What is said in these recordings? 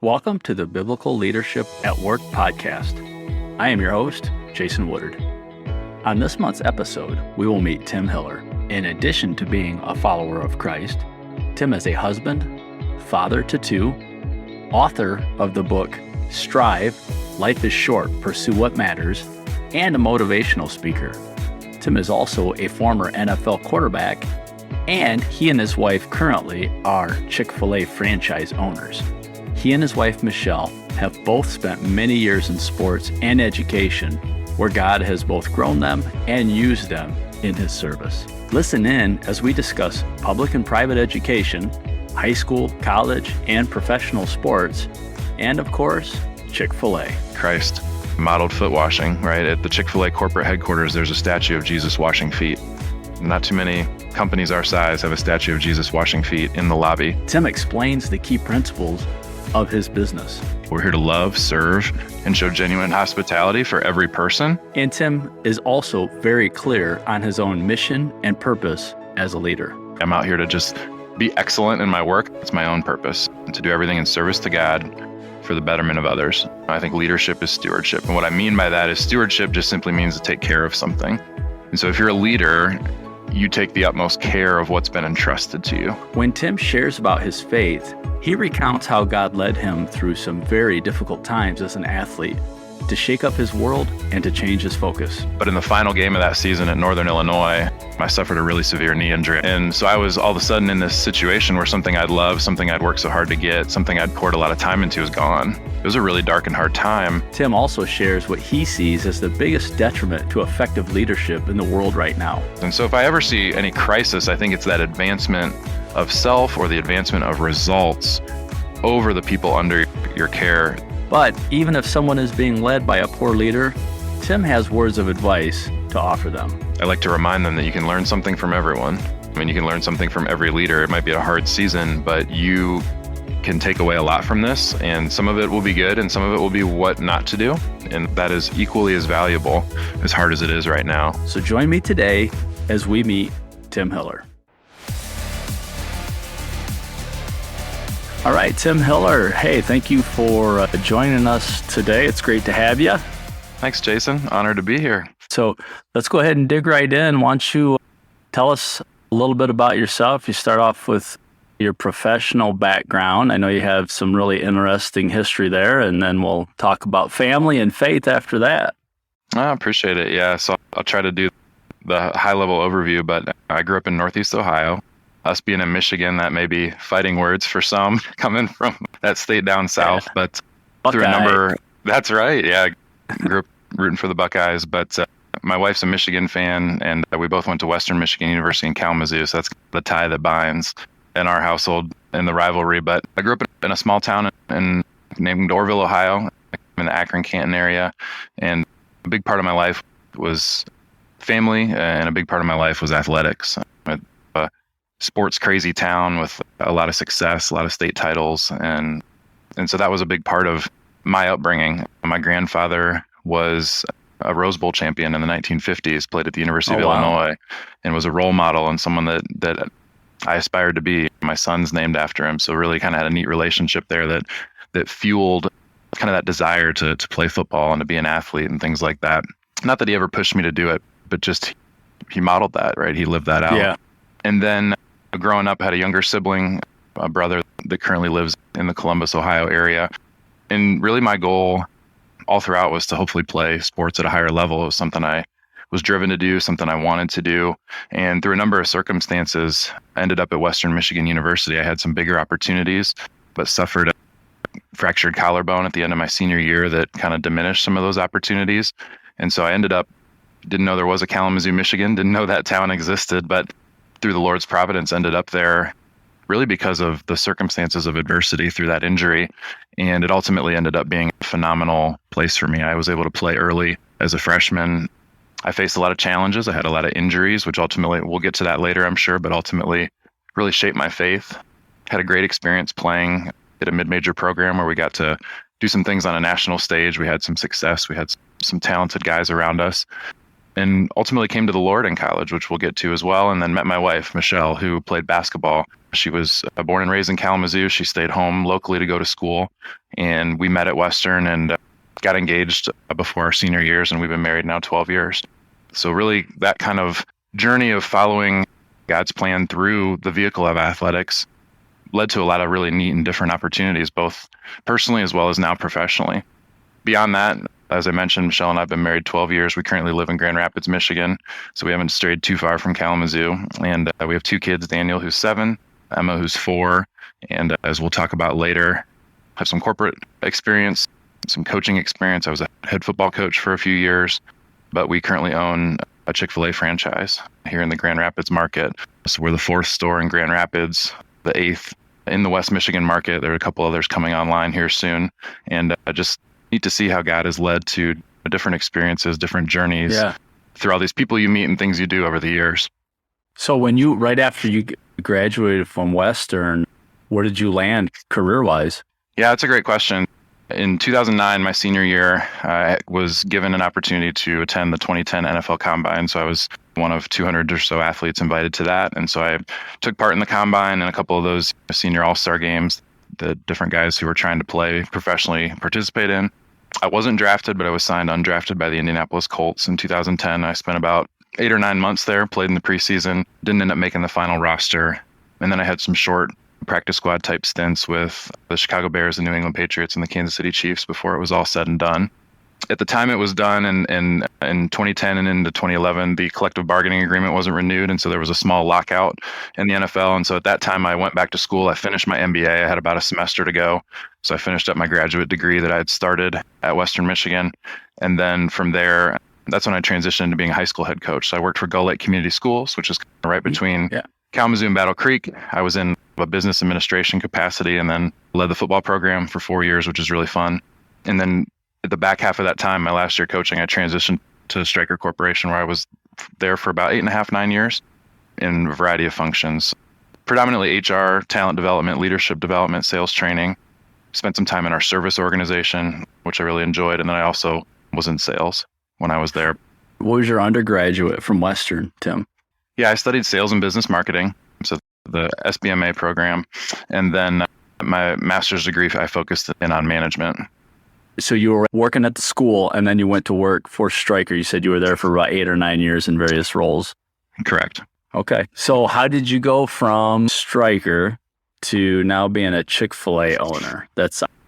Welcome to the Biblical Leadership at Work podcast. I am your host, Jason Woodard. On this month's episode, we will meet Tim Hiller. In addition to being a follower of Christ, Tim is a husband, father to two, author of the book Strive, Life is Short, Pursue What Matters, and a motivational speaker. Tim is also a former NFL quarterback, and he and his wife currently are Chick-fil-a franchise owners. He and his wife, Michelle, have both spent many years in sports and education where God has both grown them and used them in His service. Listen in as we discuss public and private education, high school, college, and professional sports, and of course, Chick-fil-A. Christ modeled foot washing, right? At the Chick-fil-A corporate headquarters, there's a statue of Jesus washing feet. Not too many companies our size have a statue of Jesus washing feet in the lobby. Tim explains the key principles of his business. We're here to love, serve, and show genuine hospitality for every person. And Tim is also very clear on his own mission and purpose as a leader. I'm out here to just be excellent in my work. It's my own purpose, to do everything in service to God for the betterment of others. I think leadership is stewardship. And what I mean by that is stewardship just simply means to take care of something. And so if you're a leader, you take the utmost care of what's been entrusted to you. When Tim shares about his faith, he recounts how God led him through some very difficult times as an athlete to shake up his world and to change his focus. But in the final game of that season at Northern Illinois, I suffered a really severe knee injury. And so I was all of a sudden in this situation where something I'd loved, something I'd worked so hard to get, something I'd poured a lot of time into was gone. It was a really dark and hard time. Tim also shares what he sees as the biggest detriment to effective leadership in the world right now. And so if I ever see any crisis, I think it's that advancement of self or the advancement of results over the people under your care. But even if someone is being led by a poor leader, Tim has words of advice to offer them. I like to remind them that you can learn something from everyone. I mean, you can learn something from every leader. It might be a hard season, but you can take away a lot from this, and some of it will be good and some of it will be what not to do. And that is equally as valuable, as hard as it is right now. So join me today as we meet Tim Hiller. All right, Tim Hiller. Hey, thank you for joining us today. It's great to have you. Thanks, Jason. Honored to be here. So let's go ahead and dig right in. Why don't you tell us a little bit about yourself? You start off with your professional background. I know you have some really interesting history there, and then we'll talk about family and faith after that. I appreciate it. Yeah, so I'll try to do the high-level overview, but I grew up in Northeast Ohio. Us being in Michigan, that may be fighting words for some coming from that state down south, but through a number, that's right. Yeah. Grew up rooting for the Buckeyes, but my wife's a Michigan fan, and we both went to Western Michigan University in Kalamazoo. So that's the tie that binds in our household and the rivalry. But I grew up in a small town named Orville, Ohio, in the Akron-Canton area. And a big part of my life was family, and a big part of my life was athletics. Sports crazy town with a lot of success, a lot of state titles. And so that was a big part of my upbringing. My grandfather was a Rose Bowl champion in the 1950s, played at the University of Illinois, and was a role model and someone that I aspired to be. My son's named after him. So really kind of had a neat relationship there that fueled kind of that desire to play football and to be an athlete and things like that. Not that he ever pushed me to do it, but just he modeled that, right? He lived that out. Yeah. And then growing up, I had a younger sibling, a brother that currently lives in the Columbus, Ohio area. And really my goal all throughout was to hopefully play sports at a higher level. It was something I was driven to do, something I wanted to do. And through a number of circumstances, I ended up at Western Michigan University. I had some bigger opportunities, but suffered a fractured collarbone at the end of my senior year that kind of diminished some of those opportunities. And so I ended up, didn't know there was a Kalamazoo, Michigan, didn't know that town existed, but through the Lord's providence, ended up there really because of the circumstances of adversity through that injury. And it ultimately ended up being a phenomenal place for me. I was able to play early as a freshman. I faced a lot of challenges. I had a lot of injuries, which ultimately, we'll get to that later, I'm sure, but ultimately really shaped my faith. Had a great experience playing at a mid-major program where we got to do some things on a national stage. We had some success. We had some talented guys around us. and ultimately came to the Lord in college, which we'll get to as well. And then met my wife, Michelle, who played basketball. She was born and raised in Kalamazoo. She stayed home locally to go to school. And we met at Western and got engaged before our senior years. And we've been married now 12 years. So really that kind of journey of following God's plan through the vehicle of athletics led to a lot of really neat and different opportunities, both personally as well as now professionally. Beyond that, as I mentioned, Michelle and I have been married 12 years. We currently live in Grand Rapids, Michigan, so we haven't strayed too far from Kalamazoo. And we have 2 kids, Daniel, who's 7, Emma, who's 4. And as we'll talk about later, have some corporate experience, some coaching experience. I was a head football coach for a few years, but we currently own a Chick-fil-A franchise here in the Grand Rapids market. So we're the 4th store in Grand Rapids, the 8th in the West Michigan market. There are a couple others coming online here soon. And just neat to see how God has led to different experiences, different journeys through all these people you meet and things you do over the years. So right after you graduated from Western, where did you land career-wise? Yeah, that's a great question. In 2009, my senior year, I was given an opportunity to attend the 2010 NFL Combine. So I was one of 200 or so athletes invited to that. And so I took part in the Combine and a couple of those senior all-star games, the different guys who were trying to play professionally participate in. I wasn't drafted, but I was signed undrafted by the Indianapolis Colts in 2010. I spent about 8 or 9 months there, played in the preseason, didn't end up making the final roster. And then I had some short practice squad type stints with the Chicago Bears, the New England Patriots, and the Kansas City Chiefs before it was all said and done. At the time it was done, and in 2010 and into 2011, the collective bargaining agreement wasn't renewed, and so there was a small lockout in the NFL. And so at that time, I went back to school. I finished my MBA. I had about a semester to go, so I finished up my graduate degree that I had started at Western Michigan. And then from there, that's when I transitioned to being a high school head coach. So I worked for Gull Lake Community Schools, which is right between Kalamazoo and Battle Creek. I was in a business administration capacity and then led the football program for 4 years, which is really fun. And then at the back half of that time, my last year coaching, I transitioned to Stryker Corporation, where I was there for about 8.5, 9 years in a variety of functions, predominantly HR, talent development, leadership development, sales training. Spent some time in our service organization, which I really enjoyed. And then I also was in sales when I was there. What was your undergraduate from Western, Tim? Yeah, I studied sales and business marketing, so the SBMA program. And then my master's degree, I focused in on management. So you were working at the school and then you went to work for Stryker. You said you were there for about 8 or 9 years in various roles. Correct. Okay. So how did you go from Stryker to now being a Chick-fil-A owner?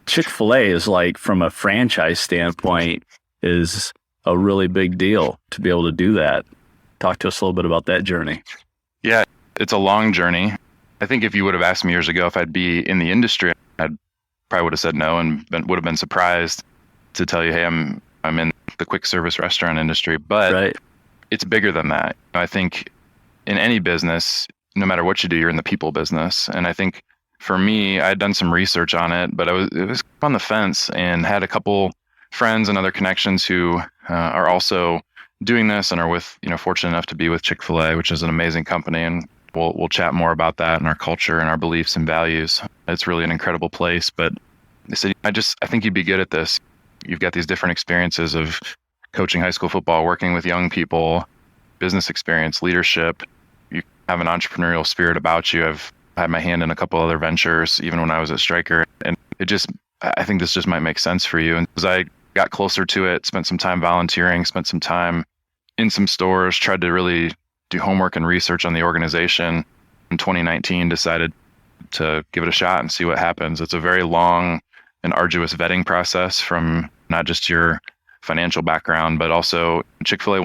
Chick-fil-A is like, from a franchise standpoint, is a really big deal to be able to do that. Talk to us a little bit about that journey. Yeah, it's a long journey. I think if you would have asked me years ago if I'd be in the industry, I'd probably would have said no and would have been surprised to tell you, hey, I'm in the quick service restaurant industry. But It's bigger than that. I think in any business, no matter what you do, you're in the people business. And I think for me, I had done some research on it, but it was on the fence and had a couple friends and other connections who are also doing this and are fortunate enough to be with Chick-fil-A, which is an amazing company. And we'll chat more about that and our culture and our beliefs and values. It's really an incredible place. But they said, I think you'd be good at this. You've got these different experiences of coaching high school football, working with young people, business experience, leadership. You have an entrepreneurial spirit about you. I've had my hand in a couple other ventures, even when I was at Stryker. And I think this just might make sense for you. And as I got closer to it, spent some time volunteering, spent some time in some stores, tried to really do homework and research on the organization. In 2019, decided to give it a shot and see what happens. It's a very long and arduous vetting process from not just your financial background, but also Chick-fil-A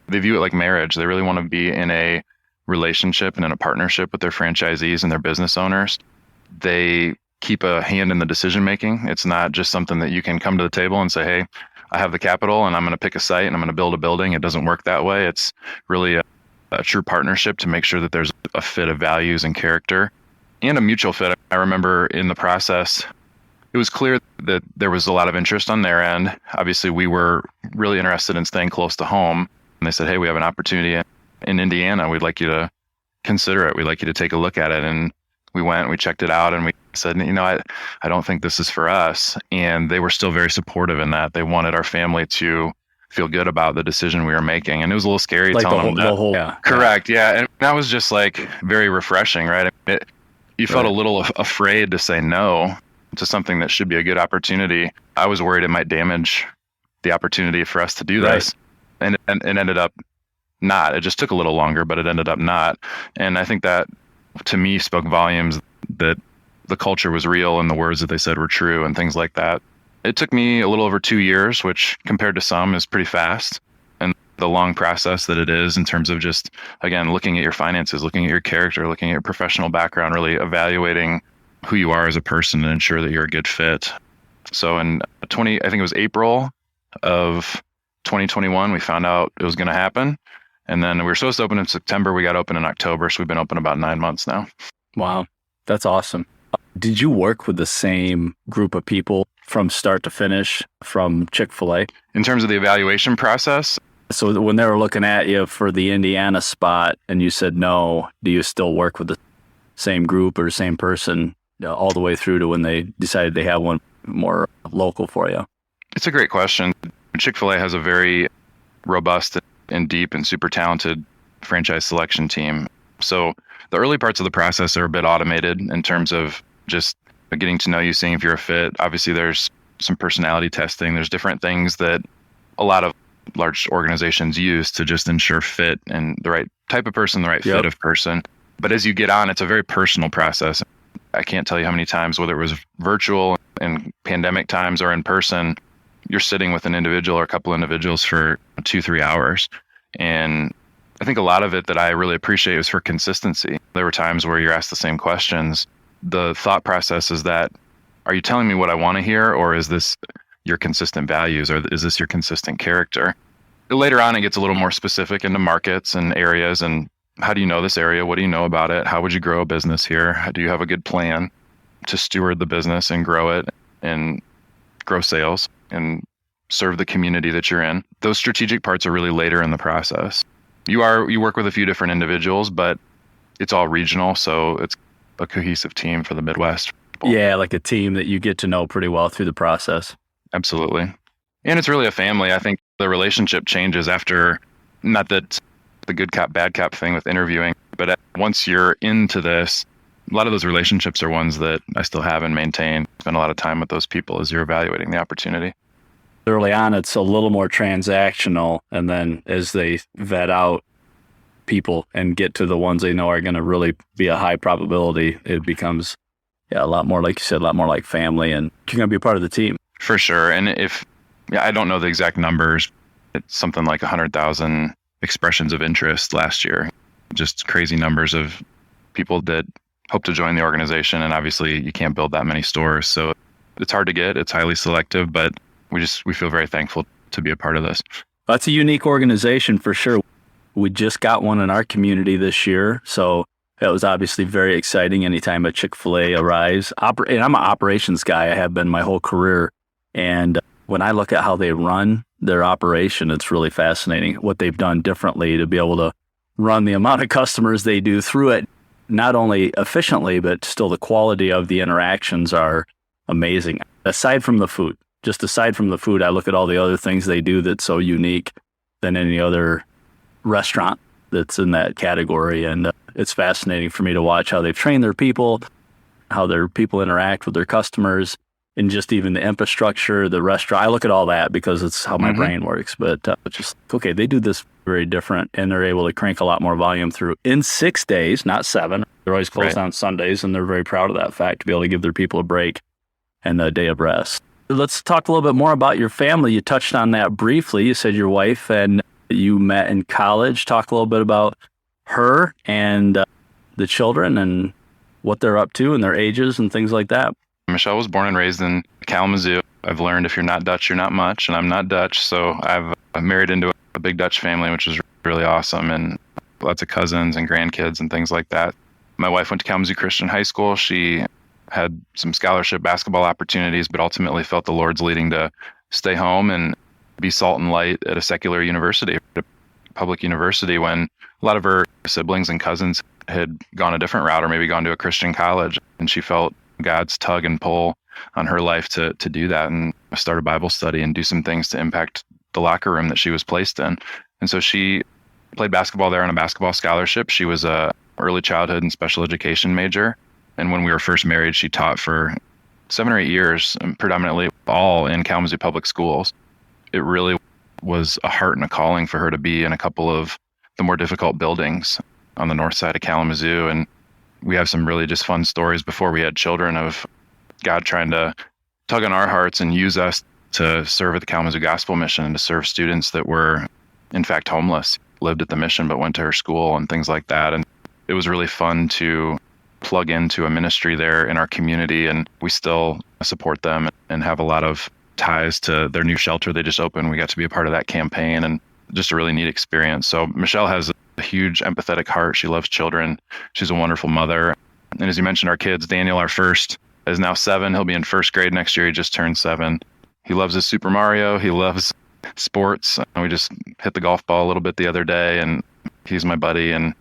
they view it like marriage. They really want to be in a relationship and in a partnership with their franchisees and their business owners. They keep a hand in the decision making. It's not just something that you can come to the table and say, hey, I have the capital and I'm going to pick a site and I'm going to build a building. It doesn't work that way. It's really a true partnership to make sure that there's a fit of values and character and a mutual fit. I remember in the process, it was clear that there was a lot of interest on their end. Obviously, we were really interested in staying close to home. And they said, hey, we have an opportunity in Indiana. We'd like you to consider it. We'd like you to take a look at it. And we went, we checked it out, and we said, I don't think this is for us. And they were still very supportive in that. They wanted our family to feel good about the decision we were making. And it was a little scary Like telling them that. the whole, yeah. Correct. Yeah. And that was just like very refreshing, right? You felt Right. a little afraid to say no to something that should be a good opportunity. I was worried it might damage the opportunity for us to do this. And it ended up not. It just took a little longer, but it ended up not. And I think that to me spoke volumes that the culture was real and the words that they said were true and things like that. It took me a little over 2 years, which compared to some is pretty fast. And the long process that it is in terms of just, again, looking at your finances, looking at your character, looking at your professional background, really evaluating who you are as a person and ensure that you're a good fit. So in I think it was April of 2021, we found out it was going to happen. And then we were supposed to open in September. We got open in October. So we've been open about 9 months now. Wow. That's awesome. Did you work with the same group of people from start to finish from Chick-fil-a? In terms of the evaluation process, So when they were looking at you for the Indiana spot and you said no, do you still work with the same group or same person all the way through to when they decided they have one more local for you? it's a great question. Chick-fil-A has a very robust and deep and super talented franchise selection team. So the early parts of the process are a bit automated in terms of just getting to know you, seeing if you're a fit. Obviously, there's some personality testing. There's different things that a lot of large organizations use to just ensure fit and the right type of person, the right fit of person. But as you get on, it's a very personal process. I can't tell you how many times, whether it was virtual in pandemic times or in person, you're sitting with an individual or a couple individuals for 2-3 hours. And I think a lot of it that I really appreciate is for consistency. There were times where you're asked the same questions. The thought process is that, are you telling me what I want to hear, or is this your consistent values, or is this your consistent character? Later on, it gets a little more specific into markets and areas, and how do you know this area? What do you know about it? How would you grow a business here? Do you have a good plan to steward the business and grow it and grow sales and serve the community that you're in? Those strategic parts are really later in the process. You work with a few different individuals, but it's all regional, so it's a cohesive team for the Midwest. Yeah, like a team that you get to know pretty well through the process. Absolutely. And it's really a family. I think the relationship changes after, not that the good cop, bad cop thing with interviewing, but once you're into this, a lot of those relationships are ones that I still have and maintain. Spend a lot of time with those people as you're evaluating the opportunity. Early on, it's a little more transactional. And then as they vet out people and get to the ones they know are going to really be a high probability, it becomes a lot more, like you said, a lot more like family, and you're going to be a part of the team. For sure. And I don't know the exact numbers. It's something like 100,000 expressions of interest last year. Just crazy numbers of people that hope to join the organization. And obviously you can't build that many stores. So it's hard to get. It's highly selective, but we feel very thankful to be a part of this. That's a unique organization for sure. We just got one in our community this year. So that was obviously very exciting anytime a Chick-fil-A arrives. And I'm an operations guy. I have been my whole career. And when I look at how they run their operation, it's really fascinating what they've done differently to be able to run the amount of customers they do through it, not only efficiently, but still the quality of the interactions are amazing. Aside from the food, I look at all the other things they do that's so unique than any other restaurant that's in that category. And it's fascinating for me to watch how they've trained their people, how their people interact with their customers, and just even the infrastructure, the restaurant. I look at all that because it's how my brain works. But okay, they do this very different, and they're able to crank a lot more volume through in 6 days, not 7. They're always closed on Sundays, and they're very proud of that fact, to be able to give their people a break and a day of rest. Let's talk a little bit more about your family. You touched on that briefly. You said your wife and you met in college. Talk a little bit about her and the children and what they're up to and their ages and things like that. Michelle was born and raised in Kalamazoo. I've learned if you're not Dutch, you're not much, and I'm not Dutch. So I've married into a big Dutch family, which is really awesome, and lots of cousins and grandkids and things like that. My wife went to Kalamazoo Christian High School. She had some scholarship basketball opportunities, but ultimately felt the Lord's leading to stay home and be salt and light at a secular university, a public university, when a lot of her siblings and cousins had gone a different route or maybe gone to a Christian college. And she felt God's tug and pull on her life to do that and start a Bible study and do some things to impact the locker room that she was placed in. And so she played basketball there on a basketball scholarship. She was a early childhood and special education major. And when we were first married, she taught for 7 or 8 years, predominantly all in Kalamazoo public schools. It really was a heart and a calling for her to be in a couple of the more difficult buildings on the north side of Kalamazoo. And we have some really just fun stories before we had children of God trying to tug on our hearts and use us to serve at the Kalamazoo Gospel Mission and to serve students that were, in fact, homeless, lived at the mission but went to her school and things like that. And it was really fun to plug into a ministry there in our community, and we still support them and have a lot of ties to their new shelter they just opened. We got to be a part of that campaign, and just a really neat experience. So Michelle has a huge empathetic heart. She loves children. She's a wonderful mother. And as you mentioned, our kids, Daniel, our first, is now 7. He'll be in first grade next year. He just turned 7. He loves his Super Mario. He loves sports. We just hit the golf ball a little bit the other day, and he's my buddy, and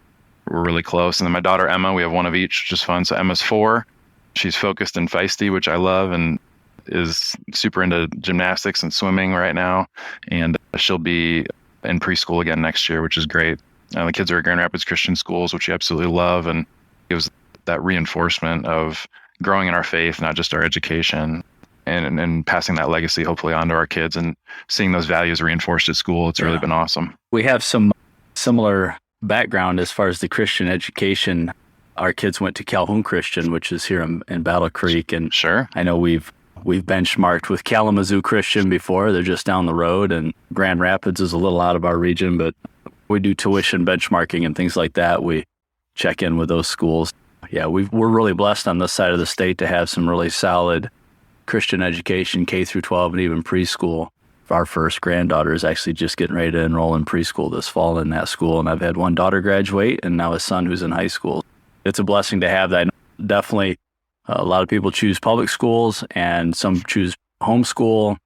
we're really close. And then my daughter, Emma, we have one of each, which is fun. So Emma's 4. She's focused and feisty, which I love, and is super into gymnastics and swimming right now. And she'll be in preschool again next year, which is great. The kids are at Grand Rapids Christian schools, which we absolutely love, and gives that reinforcement of growing in our faith, not just our education, and passing that legacy hopefully on to our kids and seeing those values reinforced at school. It's really been awesome. We have some similar background as far as the Christian education. Our kids went to Calhoun Christian, which is here in Battle Creek. And sure, I know we've benchmarked with Kalamazoo Christian before. They're just down the road, and Grand Rapids is a little out of our region, but we do tuition benchmarking and things like that. We check in with those schools. Yeah, we're really blessed on this side of the state to have some really solid Christian education, K through 12, and even preschool. Our first granddaughter is actually just getting ready to enroll in preschool this fall in that school. And I've had one daughter graduate and now a son who's in high school. It's a blessing to have that. Definitely a lot of people choose public schools and some choose homeschool.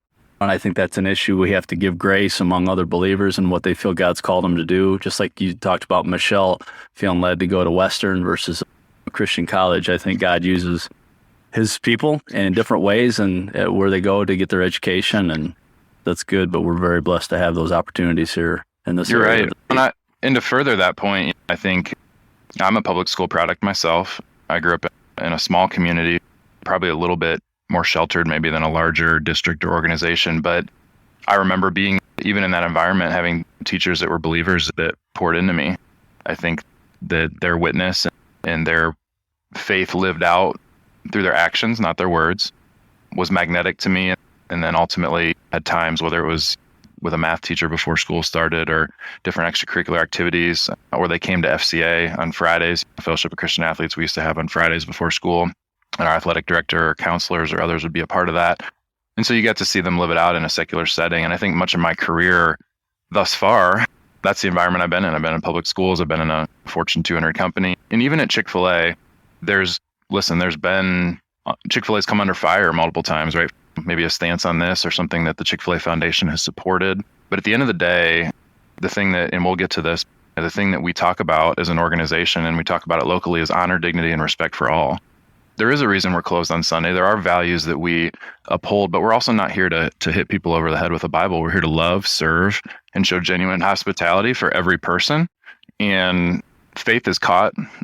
And I think that's an issue. We have to give grace among other believers and what they feel God's called them to do. Just like you talked about Michelle feeling led to go to Western versus a Christian college. I think God uses his people in different ways and where they go to get their education, and that's good. But we're very blessed to have those opportunities here in this area. You're right. And to further that point, I think I'm a public school product myself. I grew up in a small community, probably a little bit more sheltered maybe than a larger district or organization. But I remember being, even in that environment, having teachers that were believers that poured into me. I think that their witness and their faith lived out through their actions, not their words, was magnetic to me. And then ultimately at times, whether it was with a math teacher before school started or different extracurricular activities, or they came to FCA on Fridays, Fellowship of Christian Athletes we used to have on Fridays before school, and our athletic director or counselors or others would be a part of that. And so you get to see them live it out in a secular setting. And I think much of my career thus far, that's the environment I've been in. I've been in public schools. I've been in a Fortune 200 company. And even at Chick-fil-A, there's been, Chick-fil-A's come under fire multiple times, right? Maybe a stance on this or something that the Chick-fil-A Foundation has supported. But at the end of the day, the thing that, and we'll get to this, the thing that we talk about as an organization and we talk about it locally is honor, dignity, and respect for all. There is a reason we're closed on Sunday. There are values that we uphold, but we're also not here to hit people over the head with a Bible. We're here to love, serve, and show genuine hospitality for every person. And faith is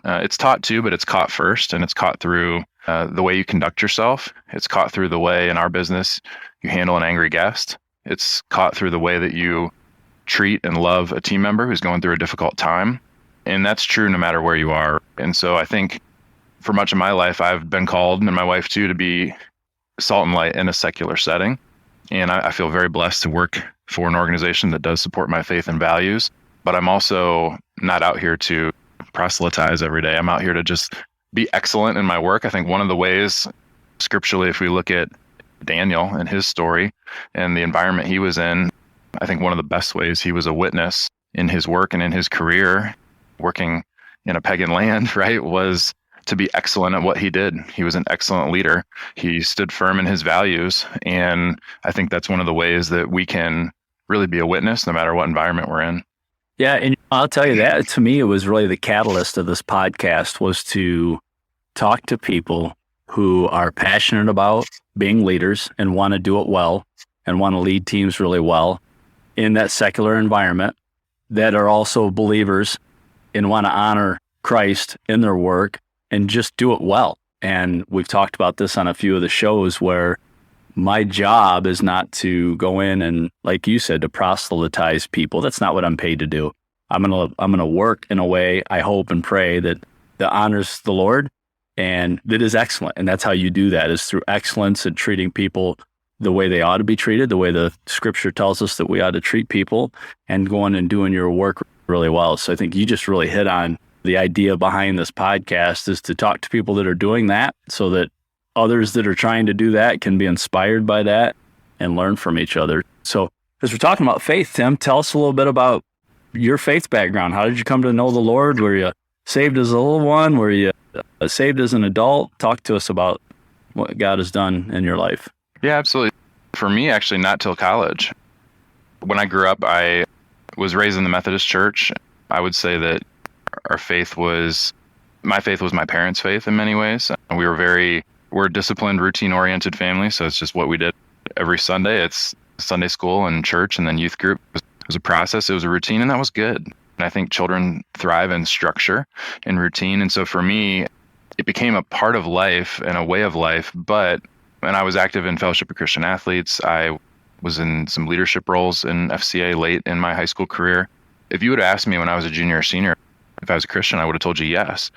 it's taught too, but it's caught first, and it's caught through the way you conduct yourself. It's caught through the way in our business you handle an angry guest. It's caught through the way that you treat and love a team member who's going through a difficult time. And that's true no matter where you are. And so I think for much of my life, I've been called, and my wife too, to be salt and light in a secular setting. And I feel very blessed to work for an organization that does support my faith and values. But I'm also not out here to proselytize every day. I'm out here to just be excellent in my work. I think one of the ways scripturally, if we look at Daniel and his story and the environment he was in, I think one of the best ways he was a witness in his work and in his career, working in a pagan land, right, was to be excellent at what he did. He was an excellent leader. He stood firm in his values. And I think that's one of the ways that we can really be a witness no matter what environment we're in. Yeah, and I'll tell you that, to me, it was really the catalyst of this podcast was to talk to people who are passionate about being leaders and want to do it well and want to lead teams really well. in that secular environment that are also believers and want to honor Christ in their work and just do it well. And we've talked about this on a few of the shows where my job is not to go in and, like you said, to proselytize people. That's not what I'm paid to do. I'm gonna work in a way, I hope and pray, that honors the Lord and that is excellent. And that's how you do that, is through excellence and treating people the way they ought to be treated, the way the scripture tells us that we ought to treat people, and going and doing your work really well. So I think you just really hit on the idea behind this podcast, is to talk to people that are doing that so that others that are trying to do that can be inspired by that and learn from each other. So as we're talking about faith, Tim, tell us a little bit about your faith background. How did you come to know the Lord? Were you saved as a little one? Were you saved as an adult? Talk to us about what God has done in your life. Yeah, absolutely. For me, actually, not till college. When I grew up, I was raised in the Methodist church. I would say that my faith was my parents' faith in many ways. We're a disciplined, routine-oriented family, so it's just what we did every Sunday. It's Sunday school and church and then youth group. It was a process. It was a routine, and that was good. And I think children thrive in structure and routine. And so for me, it became a part of life and a way of life. And I was active in Fellowship of Christian Athletes. I was in some leadership roles in FCA late in my high school career. If you would have asked me when I was a junior or senior if I was a Christian, I would have told you yes.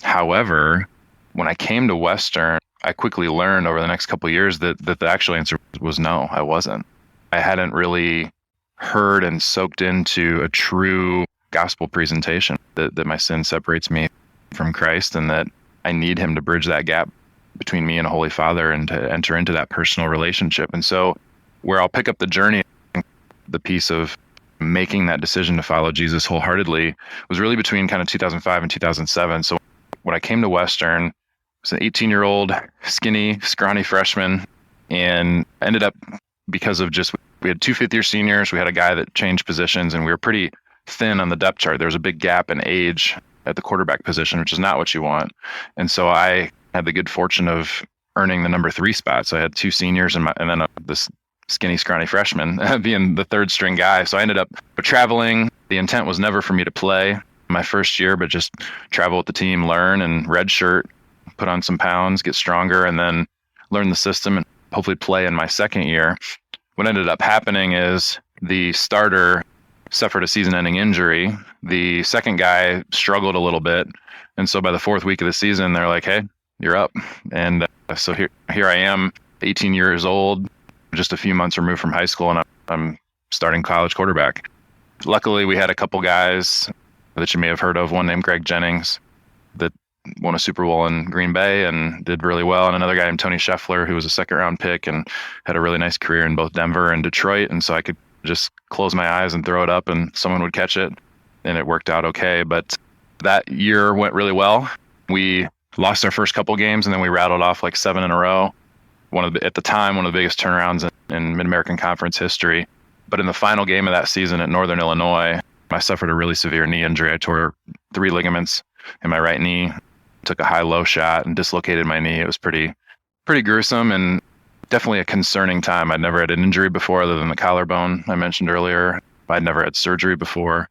However, when I came to Western, I quickly learned over the next couple of years that the actual answer was no, I wasn't. I hadn't really heard and soaked into a true gospel presentation that my sin separates me from Christ and that I need him to bridge that gap between me and a Holy Father and to enter into that personal relationship. And so where I'll pick up the journey, the piece of making that decision to follow Jesus wholeheartedly was really between kind of 2005 and 2007. So when I came to Western, I was an 18-year-old, skinny, scrawny freshman, and ended up, because of just, we had two fifth-year seniors, we had a guy that changed positions, and we were pretty thin on the depth chart. There was a big gap in age at the quarterback position, which is not what you want. And so I had the good fortune of earning the number 3 spot. So I had two seniors and then this skinny, scrawny freshman being the third string guy. So I ended up traveling. The intent was never for me to play my first year, but just travel with the team, learn and redshirt, put on some pounds, get stronger, and then learn the system and hopefully play in my second year. What ended up happening is the starter suffered a season-ending injury. The second guy struggled a little bit. And so by the 4th week of the season, they're like, hey, you're up. And so here I am, 18 years old, just a few months removed from high school, and I'm starting college quarterback. Luckily, we had a couple guys that you may have heard of, one named Greg Jennings that won a Super Bowl in Green Bay and did really well, and another guy named Tony Scheffler, who was a second-round pick and had a really nice career in both Denver and Detroit. And so I could just close my eyes and throw it up and someone would catch it, and it worked out okay. But that year went really well. We lost our first couple games, and then we rattled off like 7 in a row. At the time, one of the biggest turnarounds in Mid-American Conference history. But in the final game of that season at Northern Illinois, I suffered a really severe knee injury. I tore 3 ligaments in my right knee, took a high-low shot and dislocated my knee. It was pretty gruesome and definitely a concerning time. I'd never had an injury before other than the collarbone I mentioned earlier. I'd never had surgery before.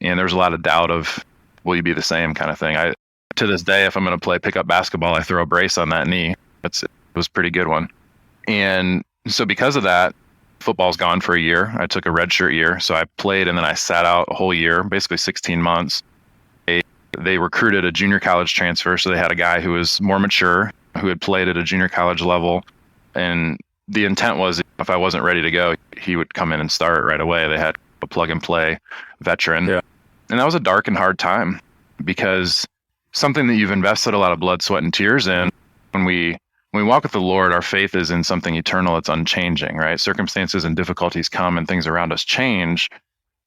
And there was a lot of doubt of, will you be the same kind of thing. To this day, if I'm going to play pickup basketball, I throw a brace on that knee. It was a pretty good one. And so because of that, football's gone for a year. I took a redshirt year. So I played and then I sat out a whole year, basically 16 months. They recruited a junior college transfer. So they had a guy who was more mature, who had played at a junior college level. And the intent was if I wasn't ready to go, he would come in and start right away. They had a plug and play veteran. Yeah. And that was a dark and hard time because something that you've invested a lot of blood, sweat, and tears in, when we walk with the Lord, our faith is in something eternal that's unchanging, right? Circumstances and difficulties come and things around us change,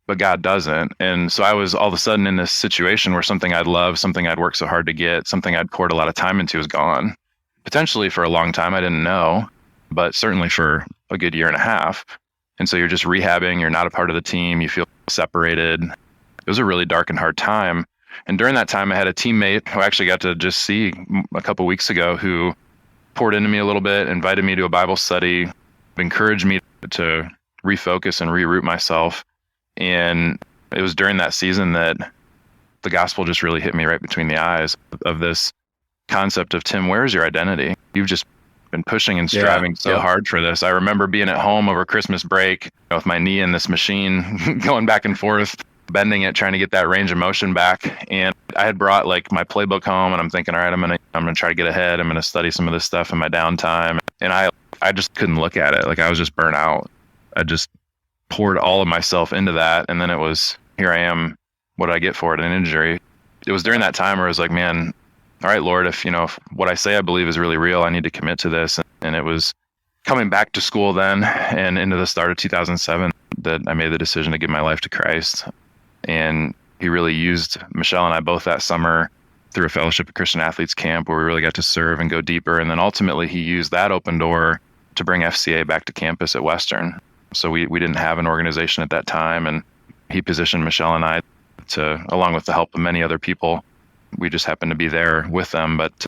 but God doesn't. And so I was all of a sudden in this situation where something I'd loved, something I'd worked so hard to get, something I'd poured a lot of time into is gone. Potentially for a long time, I didn't know, but certainly for a good year and a half. And so you're just rehabbing, you're not a part of the team, you feel separated. It was a really dark and hard time. And during that time, I had a teammate who I actually got to just see a couple weeks ago who poured into me a little bit, invited me to a Bible study, encouraged me to refocus and reroute myself. And it was during that season that the gospel just really hit me right between the eyes of this concept of, Tim, where's your identity? You've just been pushing and striving so hard for this. I remember being at home over Christmas break with my knee in this machine, going back and forth, bending it, trying to get that range of motion back. And I had brought like my playbook home, and I'm thinking, all right, I'm gonna try to get ahead. I'm gonna study some of this stuff in my downtime. And I just couldn't look at it. Like, I was just burnt out. I just poured all of myself into that. And then it was, here I am. What did I get for it? An injury. It was during that time where I was like, man, all right, Lord, if what I say I believe is really real, I need to commit to this. And it was coming back to school then and into the start of 2007 that I made the decision to give my life to Christ. And he really used Michelle and I both that summer through a Fellowship of Christian Athletes camp where we really got to serve and go deeper. And then ultimately he used that open door to bring FCA back to campus at Western. So we didn't have an organization at that time. And he positioned Michelle and I to, along with the help of many other people, we just happened to be there with them, but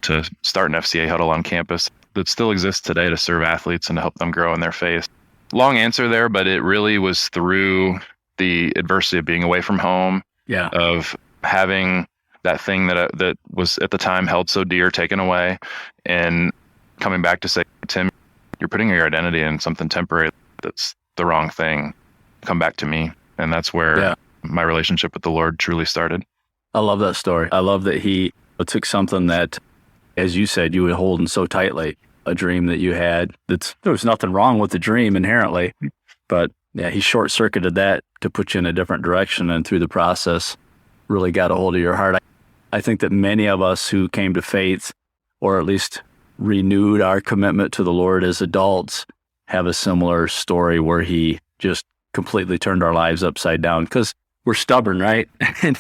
to start an FCA huddle on campus that still exists today to serve athletes and to help them grow in their faith. Long answer there, but it really was through the adversity of being away from home, of having that thing that was at the time held so dear taken away, and coming back to say, Tim, you're putting your identity in something temporary that's the wrong thing. Come back to me. And that's where my relationship with the Lord truly started. I love that story. I love that he took something that, as you said, you were holding so tightly, a dream that you had. There was nothing wrong with the dream inherently, but he short-circuited that to put you in a different direction, and through the process, really got a hold of your heart. I think that many of us who came to faith, or at least renewed our commitment to the Lord as adults, have a similar story where he just completely turned our lives upside down, because we're stubborn, right?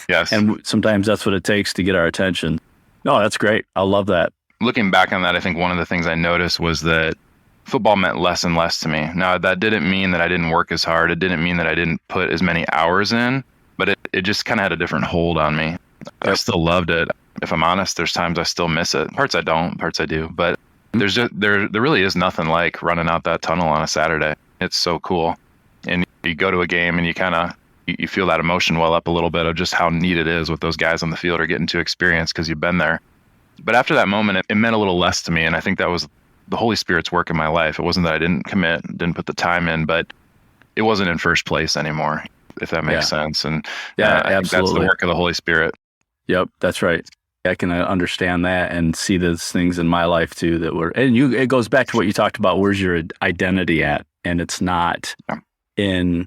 Yes. And sometimes that's what it takes to get our attention. No, that's great. I love that. Looking back on that, I think one of the things I noticed was that football meant less and less to me. Now, that didn't mean that I didn't work as hard. It didn't mean that I didn't put as many hours in, but it just kind of had a different hold on me. I still loved it. If I'm honest, there's times I still miss it. Parts I don't, parts I do. But there really is nothing like running out that tunnel on a Saturday. It's so cool. And you go to a game and you feel that emotion well up a little bit of just how neat it is what those guys on the field are getting to experience because you've been there. But after that moment, it meant a little less to me. And I think that was the Holy Spirit's work in my life. It wasn't that I didn't commit, didn't put the time in, but it wasn't in first place anymore, if that makes sense. And I think that's the work of the Holy Spirit. Yep, that's right. I can understand that and see those things in my life too it goes back to what you talked about. Where's your identity at? And it's not in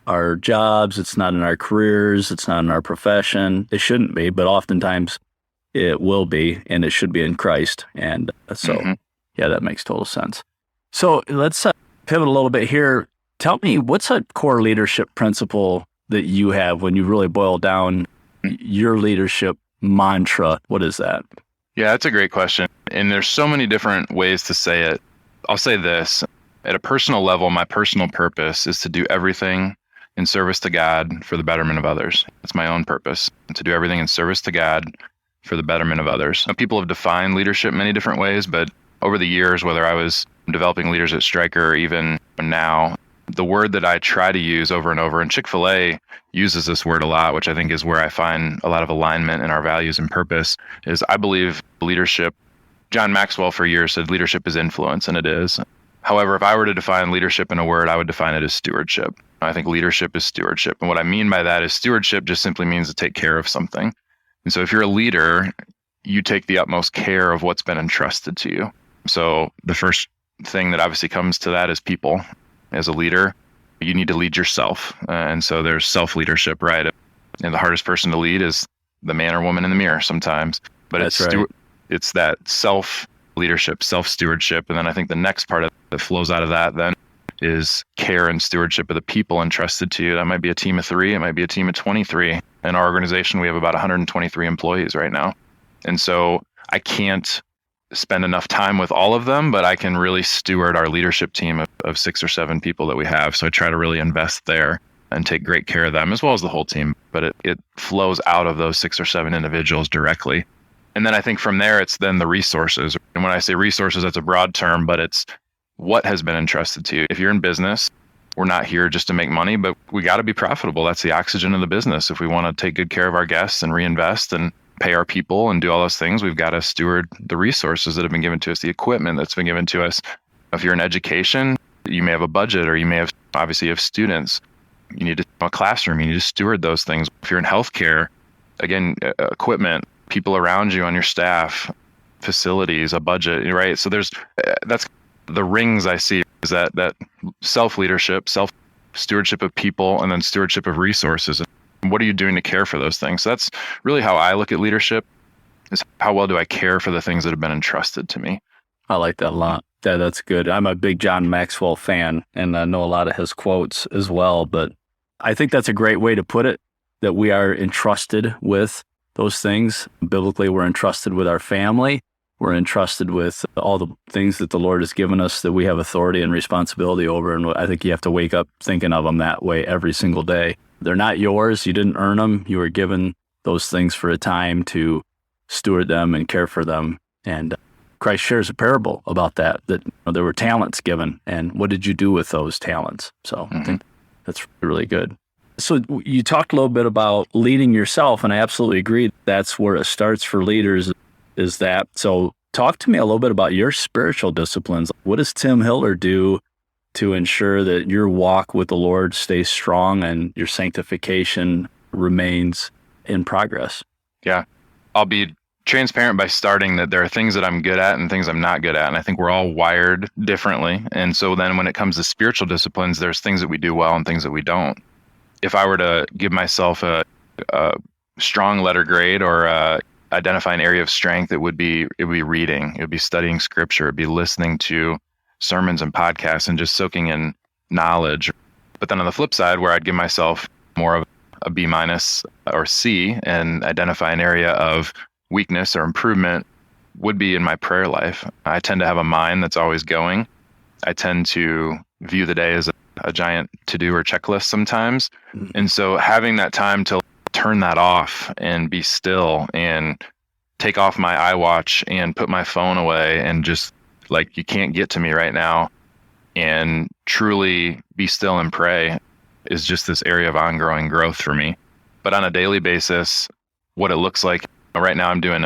our jobs. It's not in our careers. It's not in our profession. It shouldn't be, but oftentimes it will be, and it should be in Christ. And so, that makes total sense. So let's pivot a little bit here. Tell me, what's a core leadership principle that you have when you really boil down your leadership mantra? What is that? Yeah, that's a great question. And there's so many different ways to say it. I'll say this. At a personal level, my personal purpose is to do everything in service to God for the betterment of others. It's my own purpose, to do everything in service to God for the betterment of others. Now, people have defined leadership many different ways, but over the years, whether I was developing leaders at Stryker or even now, the word that I try to use over and over, and Chick-fil-A uses this word a lot, which I think is where I find a lot of alignment in our values and purpose, is I believe leadership. John Maxwell for years said leadership is influence, and it is. However, if I were to define leadership in a word, I would define it as stewardship. I think leadership is stewardship. And what I mean by that is stewardship just simply means to take care of something. And so if you're a leader, you take the utmost care of what's been entrusted to you. So the first thing that obviously comes to that is people. As a leader, you need to lead yourself. And so there's self-leadership, right? And the hardest person to lead is the man or woman in the mirror sometimes. But it's that self-leadership, self-stewardship. And then I think the next part that flows out of that then is care and stewardship of the people entrusted to you. That might be a team of 3. It might be a team of 23. In our organization, we have about 123 employees right now. And so I can't spend enough time with all of them, but I can really steward our leadership team of 6 or 7 people that we have. So I try to really invest there and take great care of them as well as the whole team. But it flows out of those 6 or 7 individuals directly. And then I think from there, it's then the resources. And when I say resources, that's a broad term, but it's what has been entrusted to you. If you're in business, we're not here just to make money, but we got to be profitable. That's the oxygen of the business. If we want to take good care of our guests and reinvest and pay our people and do all those things, we've got to steward the resources that have been given to us, the equipment that's been given to us. If you're in education, you may have a budget, or you may have, obviously, you have students. You need a classroom. You need to steward those things. If you're in healthcare, again, equipment, people around you on your staff, facilities, a budget, right? So that's the rings I see, is that self-leadership, self-stewardship of people, and then stewardship of resources. And what are you doing to care for those things? So that's really how I look at leadership, is how well do I care for the things that have been entrusted to me? I like that a lot. Yeah, that's good. I'm a big John Maxwell fan, and I know a lot of his quotes as well, but I think that's a great way to put it, that we are entrusted with those things. Biblically, we're entrusted with our family. We're entrusted with all the things that the Lord has given us that we have authority and responsibility over. And I think you have to wake up thinking of them that way every single day. They're not yours. You didn't earn them. You were given those things for a time to steward them and care for them. And Christ shares a parable about that there were talents given. And what did you do with those talents? So I think that's really good. So you talked a little bit about leading yourself, and I absolutely agree. That's where it starts for leaders, is that. So talk to me a little bit about your spiritual disciplines. What does Tim Hiller do to ensure that your walk with the Lord stays strong and your sanctification remains in progress? Yeah, I'll be transparent by starting that there are things that I'm good at and things I'm not good at. And I think we're all wired differently. And so then when it comes to spiritual disciplines, there's things that we do well and things that we don't. If I were to give myself a strong letter grade, or identify an area of strength, it would be reading. It would be studying scripture. It'd be listening to sermons and podcasts and just soaking in knowledge. But then on the flip side, where I'd give myself more of a B- or C and identify an area of weakness or improvement, would be in my prayer life. I tend to have a mind that's always going. I tend to view the day as a giant to-do or checklist sometimes. And so having that time to turn that off and be still and take off my iWatch and put my phone away and just, like, you can't get to me right now, and truly be still and pray, is just this area of ongoing growth for me. But on a daily basis, what it looks like right now, I'm doing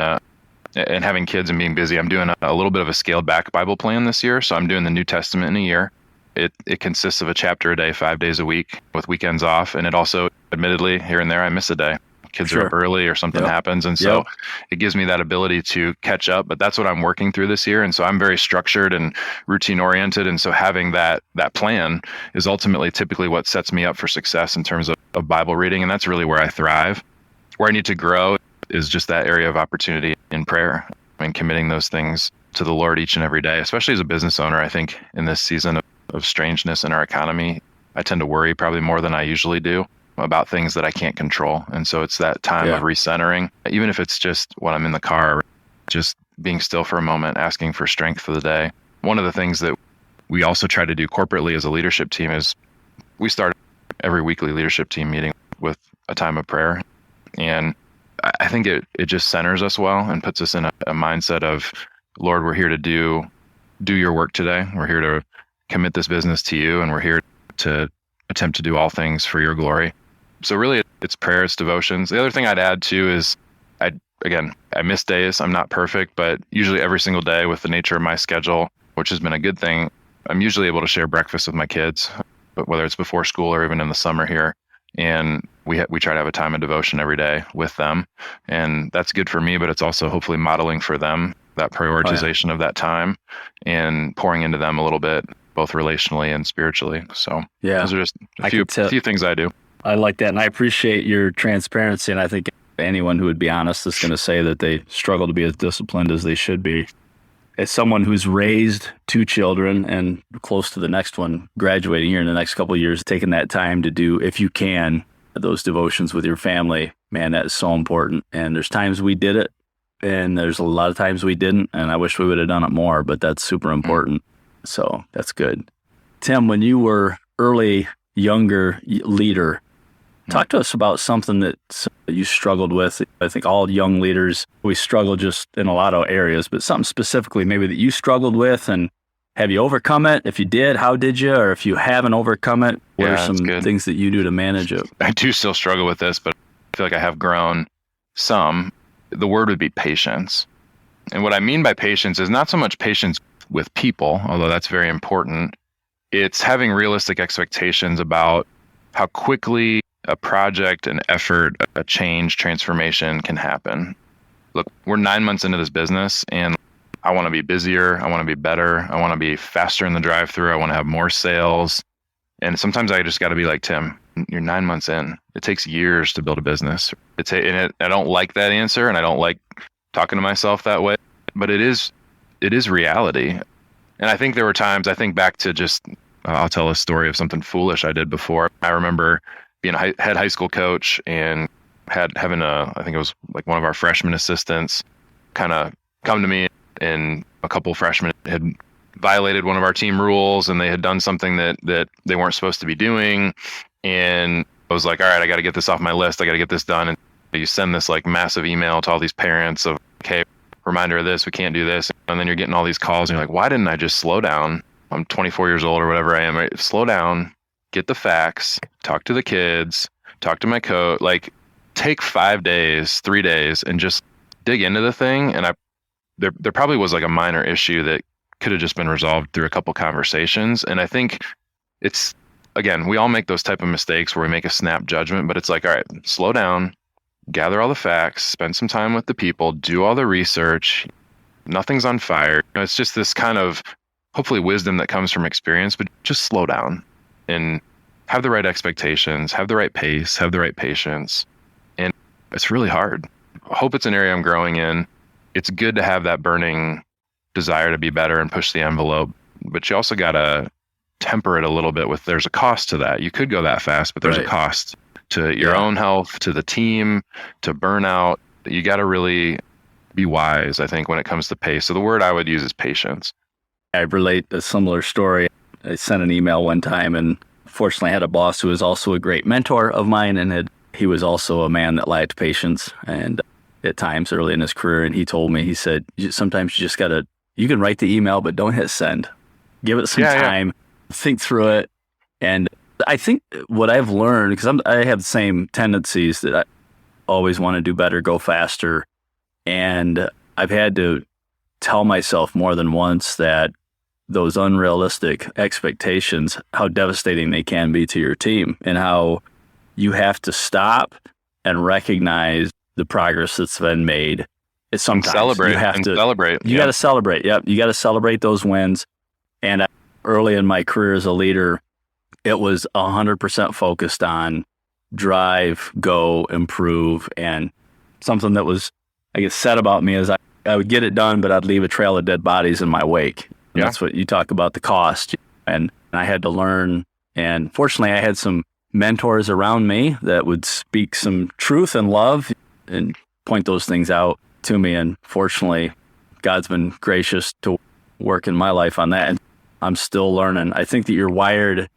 and having kids and being busy, I'm doing a little bit of a scaled back Bible plan this year. So I'm doing the New Testament in a year. It consists of a chapter a day, 5 days a week, with weekends off. And it also, admittedly, here and there, I miss a day. Kids are up early or something happens. And so it gives me that ability to catch up. But that's what I'm working through this year. And so I'm very structured and routine oriented. And so having that plan is ultimately typically what sets me up for success in terms of Bible reading. And that's really where I thrive. Where I need to grow is just that area of opportunity in prayer and committing those things to the Lord each and every day, especially as a business owner. I think in this season of strangeness in our economy, I tend to worry probably more than I usually do about things that I can't control. And so it's that time of recentering, even if it's just when I'm in the car, just being still for a moment, asking for strength for the day. One of the things that we also try to do corporately as a leadership team is we start every weekly leadership team meeting with a time of prayer. And I think it just centers us well and puts us in a mindset of, Lord, we're here to do your work today. We're here to commit this business to you, and we're here to attempt to do all things for your glory. So really, it's prayer, it's devotions. The other thing I'd add too is, I miss days. I'm not perfect, but usually every single day, with the nature of my schedule, which has been a good thing, I'm usually able to share breakfast with my kids, but whether it's before school or even in the summer here. And we try to have a time of devotion every day with them. And that's good for me, but it's also hopefully modeling for them that prioritization of that time and pouring into them a little bit, both relationally and spiritually. So those are just a few things I do. I like that. And I appreciate your transparency. And I think anyone who would be honest is going to say that they struggle to be as disciplined as they should be. As someone who's raised 2 children and close to the next one graduating here in the next couple of years, taking that time to do, if you can, those devotions with your family, man, that is so important. And there's times we did it, and there's a lot of times we didn't, and I wish we would have done it more, but that's super important. So that's good. Tim, when you were younger leader, talk to us about something that you struggled with. I think all young leaders, we struggle just in a lot of areas, but something specifically maybe that you struggled with and have you overcome it? If you did, how did you? Or if you haven't overcome it, what are some things that you do to manage it? I do still struggle with this, but I feel like I have grown some. The word would be patience. And what I mean by patience is not so much patience with people, although that's very important. It's having realistic expectations about how quickly a project, an effort, a change, transformation can happen. Look, we're 9 months into this business, and I want to be busier. I want to be better. I want to be faster in the drive-thru. I want to have more sales. And sometimes I just got to be like, Tim, you're 9 months in. It takes years to build a business. I don't like that answer, and I don't like talking to myself that way, but it is reality. And I think there were times, I think back to just, I'll tell a story of something foolish I did before. I remember being a head high school coach and having I think it was like one of our freshman assistants kind of come to me, and a couple freshmen had violated one of our team rules, and they had done something that they weren't supposed to be doing. And I was like, all right, I got to get this off my list. I got to get this done. And you send this like massive email to all these parents of, okay, reminder of this, we can't do this. And then you're getting all these calls and you're like, why didn't I just slow down? I'm 24 years old or whatever I am, right? Slow down, get the facts, talk to the kids, talk to my coach, like take 5 days, 3 days, and just dig into the thing. And there probably was like a minor issue that could have just been resolved through a couple conversations. And I think it's, again, we all make those type of mistakes where we make a snap judgment, but it's like, all right, slow down, gather all the facts, spend some time with the people, do all the research. Nothing's on fire. It's just this kind of hopefully wisdom that comes from experience, but just slow down and have the right expectations, have the right pace, have the right patience. And it's really hard. I hope it's an area I'm growing in. It's good to have that burning desire to be better and push the envelope, but you also got to temper it a little bit with there's a cost to that. You could go that fast, but there's a cost to your own health, to the team, to burnout. You got to really be wise, I think, when it comes to pace. So the word I would use is patience. I relate a similar story. I sent an email one time, and fortunately I had a boss who was also a great mentor of mine, and he was also a man that lacked patience and at times early in his career. And he told me, he said, sometimes you just got to, you can write the email, but don't hit send. Give it some time, think through it. And I think what I've learned, because I have the same tendencies that I always want to do better, go faster. And I've had to tell myself more than once that those unrealistic expectations, how devastating they can be to your team, and how you have to stop and recognize the progress that's been made. It's sometimes celebrate. You got to celebrate. Yep. You got to celebrate those wins. And early in my career as a leader, it was 100% focused on drive, go, improve. And something that was, I guess, said about me is I would get it done, but I'd leave a trail of dead bodies in my wake. And that's what you talk about, the cost. And I had to learn. And fortunately, I had some mentors around me that would speak some truth and love and point those things out to me. And fortunately, God's been gracious to work in my life on that. And I'm still learning. I think that you're wired.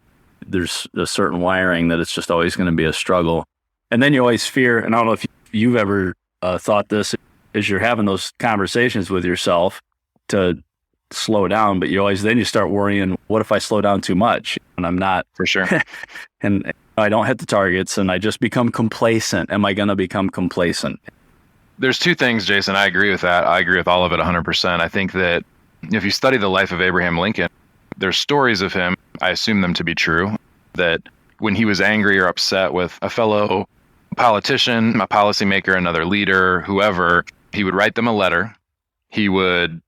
There's a certain wiring that it's just always going to be a struggle. And then you always fear, and I don't know if you've ever thought this, as you're having those conversations with yourself to slow down, but you start worrying, what if I slow down too much and I'm not? For sure. And I don't hit the targets and I just become complacent. Am I going to become complacent? There's two things, Jason. I agree with that. I agree with all of it 100%. I think that if you study the life of Abraham Lincoln, there's stories of him, I assume them to be true, that when he was angry or upset with a fellow politician, a policymaker, another leader, whoever, he would write them a letter. He would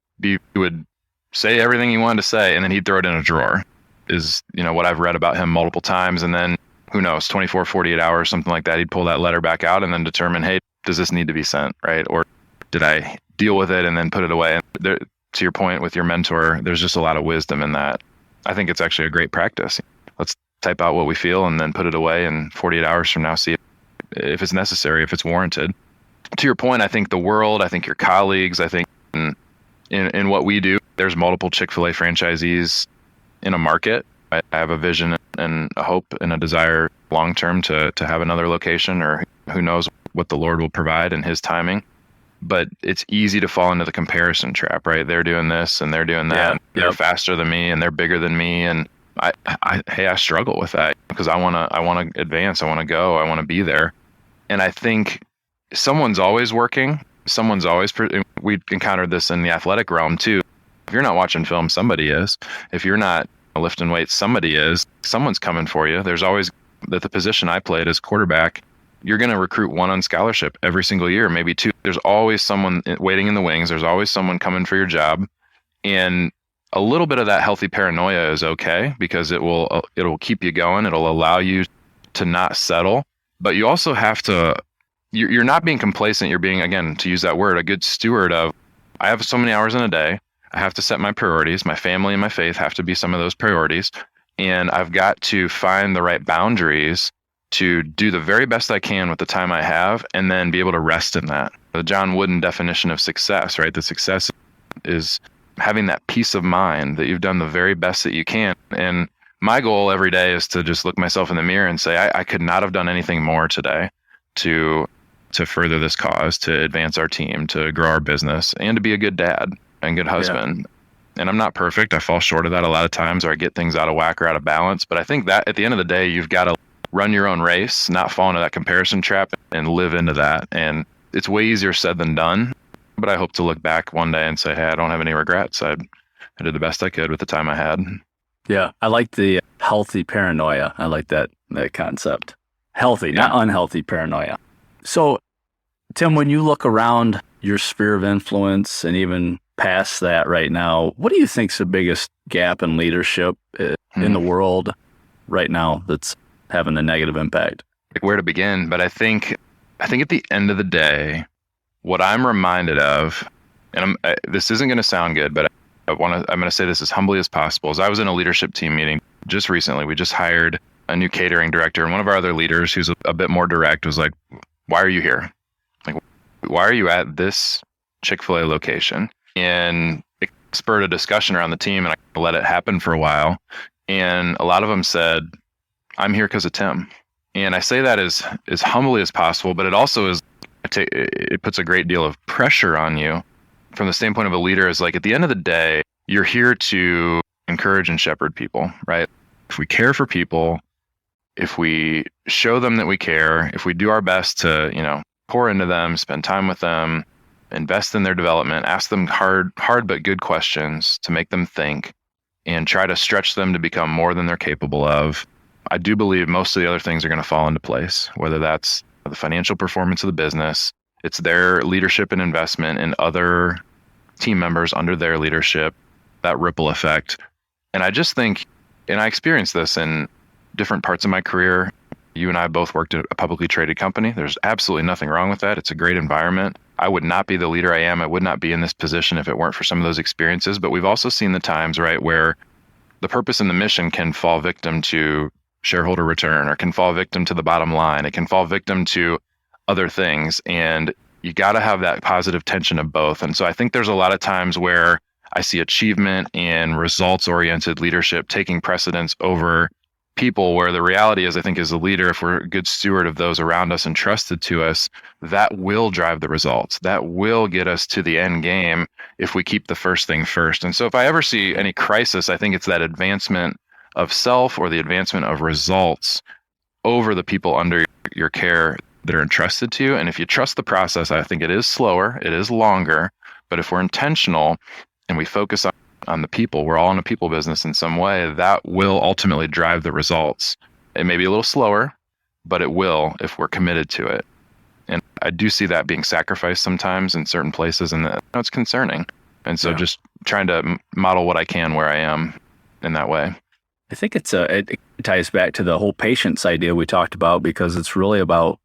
say everything he wanted to say, and then he'd throw it in a drawer, is, what I've read about him multiple times. And then who knows, 24, 48 hours, something like that, he'd pull that letter back out and then determine, hey, does this need to be sent, right? Or did I deal with it and then put it away? And there, to your point with your mentor, there's just a lot of wisdom in that. I think it's actually a great practice. Let's type out what we feel and then put it away, and 48 hours from now, see if it's necessary, if it's warranted. To your point, I think the world, I think your colleagues, I think in what we do, there's multiple Chick-fil-A franchisees in a market. I have a vision and a hope and a desire long-term to have another location, or who knows what the Lord will provide in his timing. but it's easy to fall into the comparison trap, right? They're doing this and they're doing that. Yeah. And they're faster than me and they're bigger than me. And I struggle with that because I want to advance. I want to go. I want to be there. And I think someone's always working. Someone's always, we encountered this in the athletic realm too. If you're not watching film, somebody is. If you're not lifting weights, somebody is. Someone's coming for you. There's always, that the position I played as quarterback, you're going to recruit one on scholarship every single year, maybe two. There's always someone waiting in the wings. There's always someone coming for your job. And a little bit of that healthy paranoia is okay because it'll keep you going. It'll allow you to not settle. But you also have to, you're not being complacent. You're being, again, to use that word, a good steward of, I have so many hours in a day. I have to set my priorities. My family and my faith have to be some of those priorities. And I've got to find the right boundaries to do the very best I can with the time I have and then be able to rest in that. The John Wooden definition of success, right? The success is having that peace of mind that you've done the very best that you can. And my goal every day is to just look myself in the mirror and say, I could not have done anything more today to further this cause, to advance our team, to grow our business, and to be a good dad and good husband. Yeah. And I'm not perfect. I fall short of that a lot of times, or I get things out of whack or out of balance. But I think that at the end of the day, you've got to run your own race, not fall into that comparison trap and live into that. And it's way easier said than done. But I hope to look back one day and say, hey, I don't have any regrets. I did the best I could with the time I had. Yeah. I like the healthy paranoia. I like that concept. Healthy, not unhealthy paranoia. So, Tim, when you look around your sphere of influence and even past that right now, what do you think's the biggest gap in leadership in the world right now that's having a negative impact? Like where to begin, but I think at the end of the day, what I'm reminded of, and this isn't going to sound good, but I'm going to say this as humbly as possible. As I was in a leadership team meeting just recently, we just hired a new catering director, and one of our other leaders, who's a bit more direct, was like, "Why are you here? Like, why are you at this Chick-fil-a location?" And it spurred a discussion around the team, and I let it happen for a while. And a lot of them said, "I'm here because of Tim." And I say that as humbly as possible, but it also is, it puts a great deal of pressure on you from the standpoint of a leader. Is like, at the end of the day, you're here to encourage and shepherd people, right? If we care for people, if we show them that we care, if we do our best to, pour into them, spend time with them, invest in their development, ask them hard but good questions to make them think, and try to stretch them to become more than they're capable of, I do believe most of the other things are going to fall into place, whether that's the financial performance of the business, it's their leadership and investment in other team members under their leadership, that ripple effect. And I just think, and I experienced this in different parts of my career. You and I both worked at a publicly traded company. There's absolutely nothing wrong with that. It's a great environment. I would not be the leader I am. I would not be in this position if it weren't for some of those experiences. But we've also seen the times, right, where the purpose and the mission can fall victim to shareholder return, or can fall victim to the bottom line. It can fall victim to other things. And you got to have that positive tension of both. And so I think there's a lot of times where I see achievement and results-oriented leadership taking precedence over people, where the reality is, I think as a leader, if we're a good steward of those around us and trusted to us, that will drive the results. That will get us to the end game if we keep the first thing first. And so if I ever see any crisis, I think it's that advancement of self or the advancement of results over the people under your care that are entrusted to you. And if you trust the process, I think it is slower, it is longer, but if we're intentional and we focus on the people, we're all in a people business in some way, that will ultimately drive the results. It may be a little slower, but it will if we're committed to it. And I do see that being sacrificed sometimes in certain places, and it's concerning. And so just trying to model what I can where I am in that way. I think it ties back to the whole patience idea we talked about, because it's really about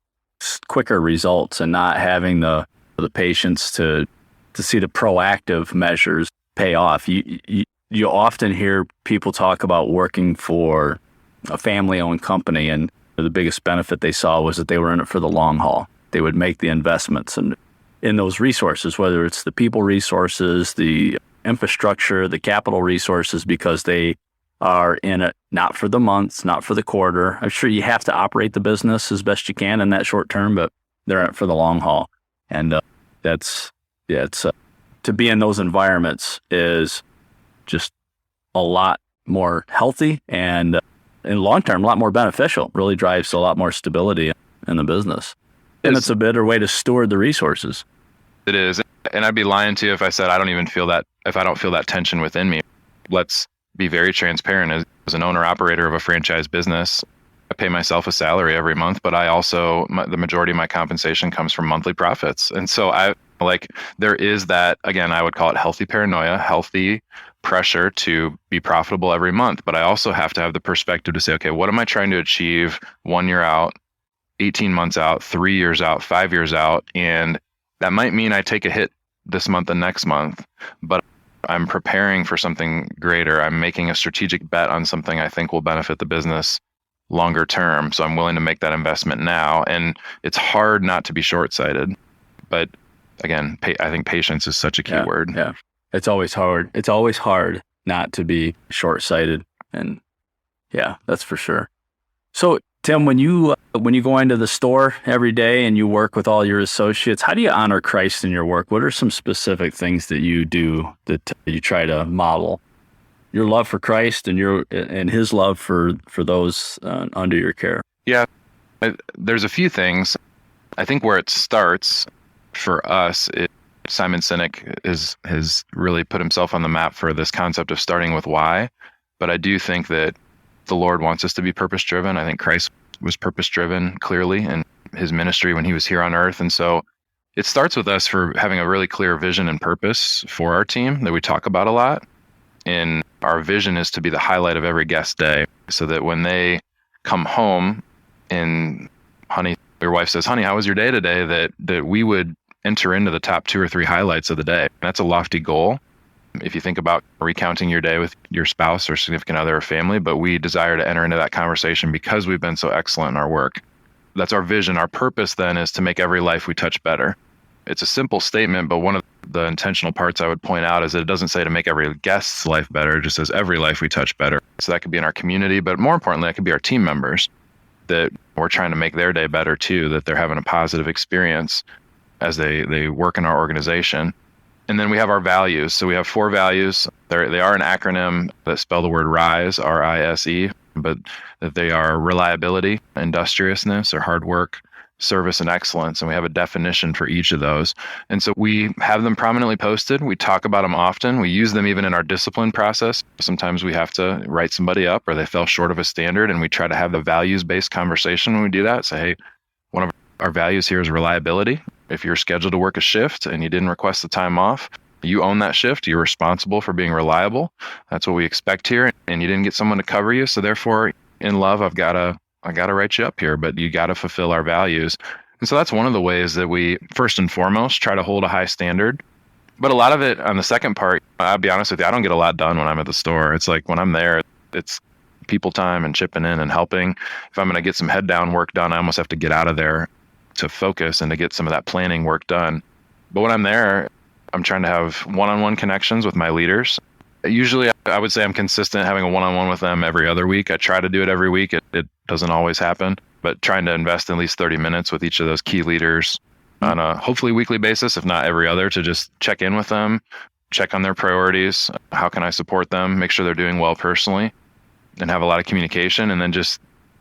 quicker results and not having the patience to see the proactive measures pay off. You often hear people talk about working for a family-owned company, and the biggest benefit they saw was that they were in it for the long haul. They would make the investments in those resources, whether it's the people resources, the infrastructure, the capital resources, because they are in it not for the months, not for the quarter. I'm sure you have to operate the business as best you can in that short term, but they're in it for the long haul. And it's to be in those environments is just a lot more healthy and in long term, a lot more beneficial. Really drives a lot more stability in the business. And it's a better way to steward the resources. It is. And I'd be lying to you if I said I don't even feel that, if I don't feel that tension within me. Let's be very transparent. As an owner operator of a franchise business, I pay myself a salary every month, but I also, the majority of my compensation comes from monthly profits. And so there is that, again, I would call it healthy paranoia, healthy pressure to be profitable every month. But I also have to have the perspective to say, okay, what am I trying to achieve 1 year out, 18 months out, 3 years out, 5 years out? And that might mean I take a hit this month and next month, but I'm preparing for something greater. I'm making a strategic bet on something I think will benefit the business longer term. So I'm willing to make that investment now. And it's hard not to be short-sighted. But again, I think patience is such a key word. Yeah. It's always hard. It's always hard not to be short-sighted. And yeah, that's for sure. So Tim, when you go into the store every day and you work with all your associates, how do you honor Christ in your work? What are some specific things that you do that you try to model your love for Christ and His love for those under your care? Yeah, there's a few things. I think where it starts for us, Simon Sinek has really put himself on the map for this concept of starting with why. But I do think that the Lord wants us to be purpose-driven. I think Christ was purpose-driven clearly in his ministry when he was here on earth. And so it starts with us for having a really clear vision and purpose for our team that we talk about a lot. And our vision is to be the highlight of every guest day so that when they come home and your wife says, honey, how was your day today? That we would enter into the top 2 or 3 highlights of the day. That's a lofty goal. If you think about recounting your day with your spouse or significant other or family, but we desire to enter into that conversation because we've been so excellent in our work. That's our vision. Our purpose then is to make every life we touch better. It's a simple statement, but one of the intentional parts I would point out is that it doesn't say to make every guest's life better. It just says every life we touch better. So that could be in our community, but more importantly, that could be our team members, that we're trying to make their day better too, that they're having a positive experience as they work in our organization. And then we have our values. So we have 4 values. They are an acronym that spell the word RISE, R-I-S-E, but that they are reliability, industriousness, or hard work, service, and excellence. And we have a definition for each of those. And so we have them prominently posted. We talk about them often. We use them even in our discipline process. Sometimes we have to write somebody up or they fell short of a standard, and we try to have the values-based conversation when we do that. Say, hey, one of our values here is reliability. If you're scheduled to work a shift and you didn't request the time off, you own that shift. You're responsible for being reliable. That's what we expect here. And you didn't get someone to cover you. So therefore, in love, I gotta write you up here, but you gotta fulfill our values. And so that's one of the ways that we, first and foremost, try to hold a high standard. But a lot of it on the second part, I'll be honest with you, I don't get a lot done when I'm at the store. It's like when I'm there, it's people time and chipping in and helping. If I'm gonna get some head down work done, I almost have to get out of there to focus and to get some of that planning work done. But when I'm there, I'm trying to have one-on-one connections with my leaders. Usually, I would say I'm consistent having a one-on-one with them every other week. I try to do it every week. It doesn't always happen, but trying to invest at least 30 minutes with each of those key leaders on a hopefully weekly basis, if not every other, to just check in with them, check on their priorities. How can I support them? Make sure they're doing well personally, and have a lot of communication. And then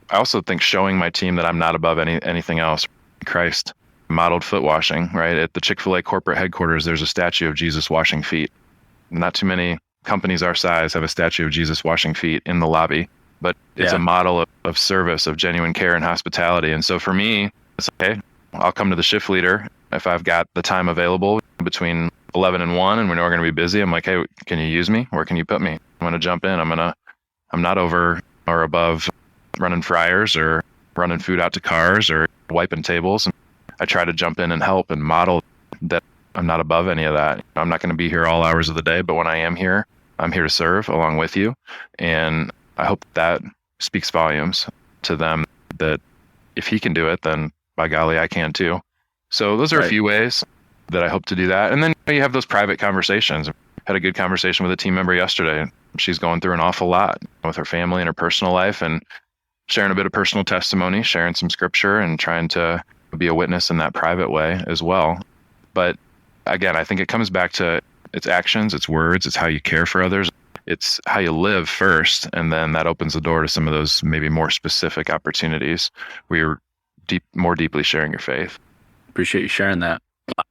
I also think showing my team that I'm not above anything else. Christ modeled foot washing, right? At the Chick-fil-a corporate headquarters, there's a statue of Jesus washing feet. Not too many companies our size have a statue of Jesus washing feet in the lobby, but it's a model of service, of genuine care and hospitality. And so for me, it's okay, I'll come to the shift leader if I've got the time available between 11 and 1 and we know we're going to be busy. I'm like, hey, can you use me? Where can you put me? I'm going to jump in. I'm not over or above running fryers or running food out to cars or wiping tables. And I try to jump in and help and model that I'm not above any of that. I'm not going to be here all hours of the day, but when I am here, I'm here to serve along with you. And I hope that speaks volumes to them that if he can do it, then by golly, I can too. So those are a few ways that I hope to do that. And then you have those private conversations. I had a good conversation with a team member yesterday. She's going through an awful lot with her family and her personal life, and sharing a bit of personal testimony, sharing some scripture, and trying to be a witness in that private way as well. But again, I think it comes back to it's actions, it's words, it's how you care for others. It's how you live first, and then that opens the door to some of those maybe more specific opportunities where you're more deeply sharing your faith. Appreciate you sharing that.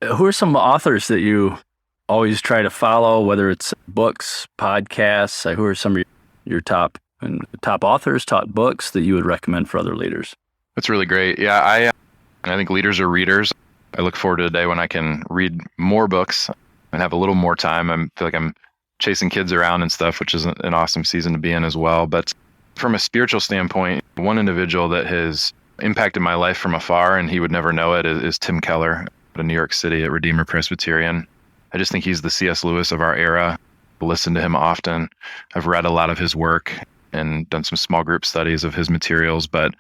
Who are some authors that you always try to follow, whether it's books, podcasts? Who are some of your top authors, top books that you would recommend for other leaders? That's really great. Yeah, I think leaders are readers. I look forward to a day when I can read more books and have a little more time. I feel like I'm chasing kids around and stuff, which is an awesome season to be in as well. But from a spiritual standpoint, one individual that has impacted my life from afar, and he would never know it, is Tim Keller out of New York City at Redeemer Presbyterian. I just think he's the C.S. Lewis of our era. I listen to him often. I've read a lot of his work and done some small group studies of his materials, but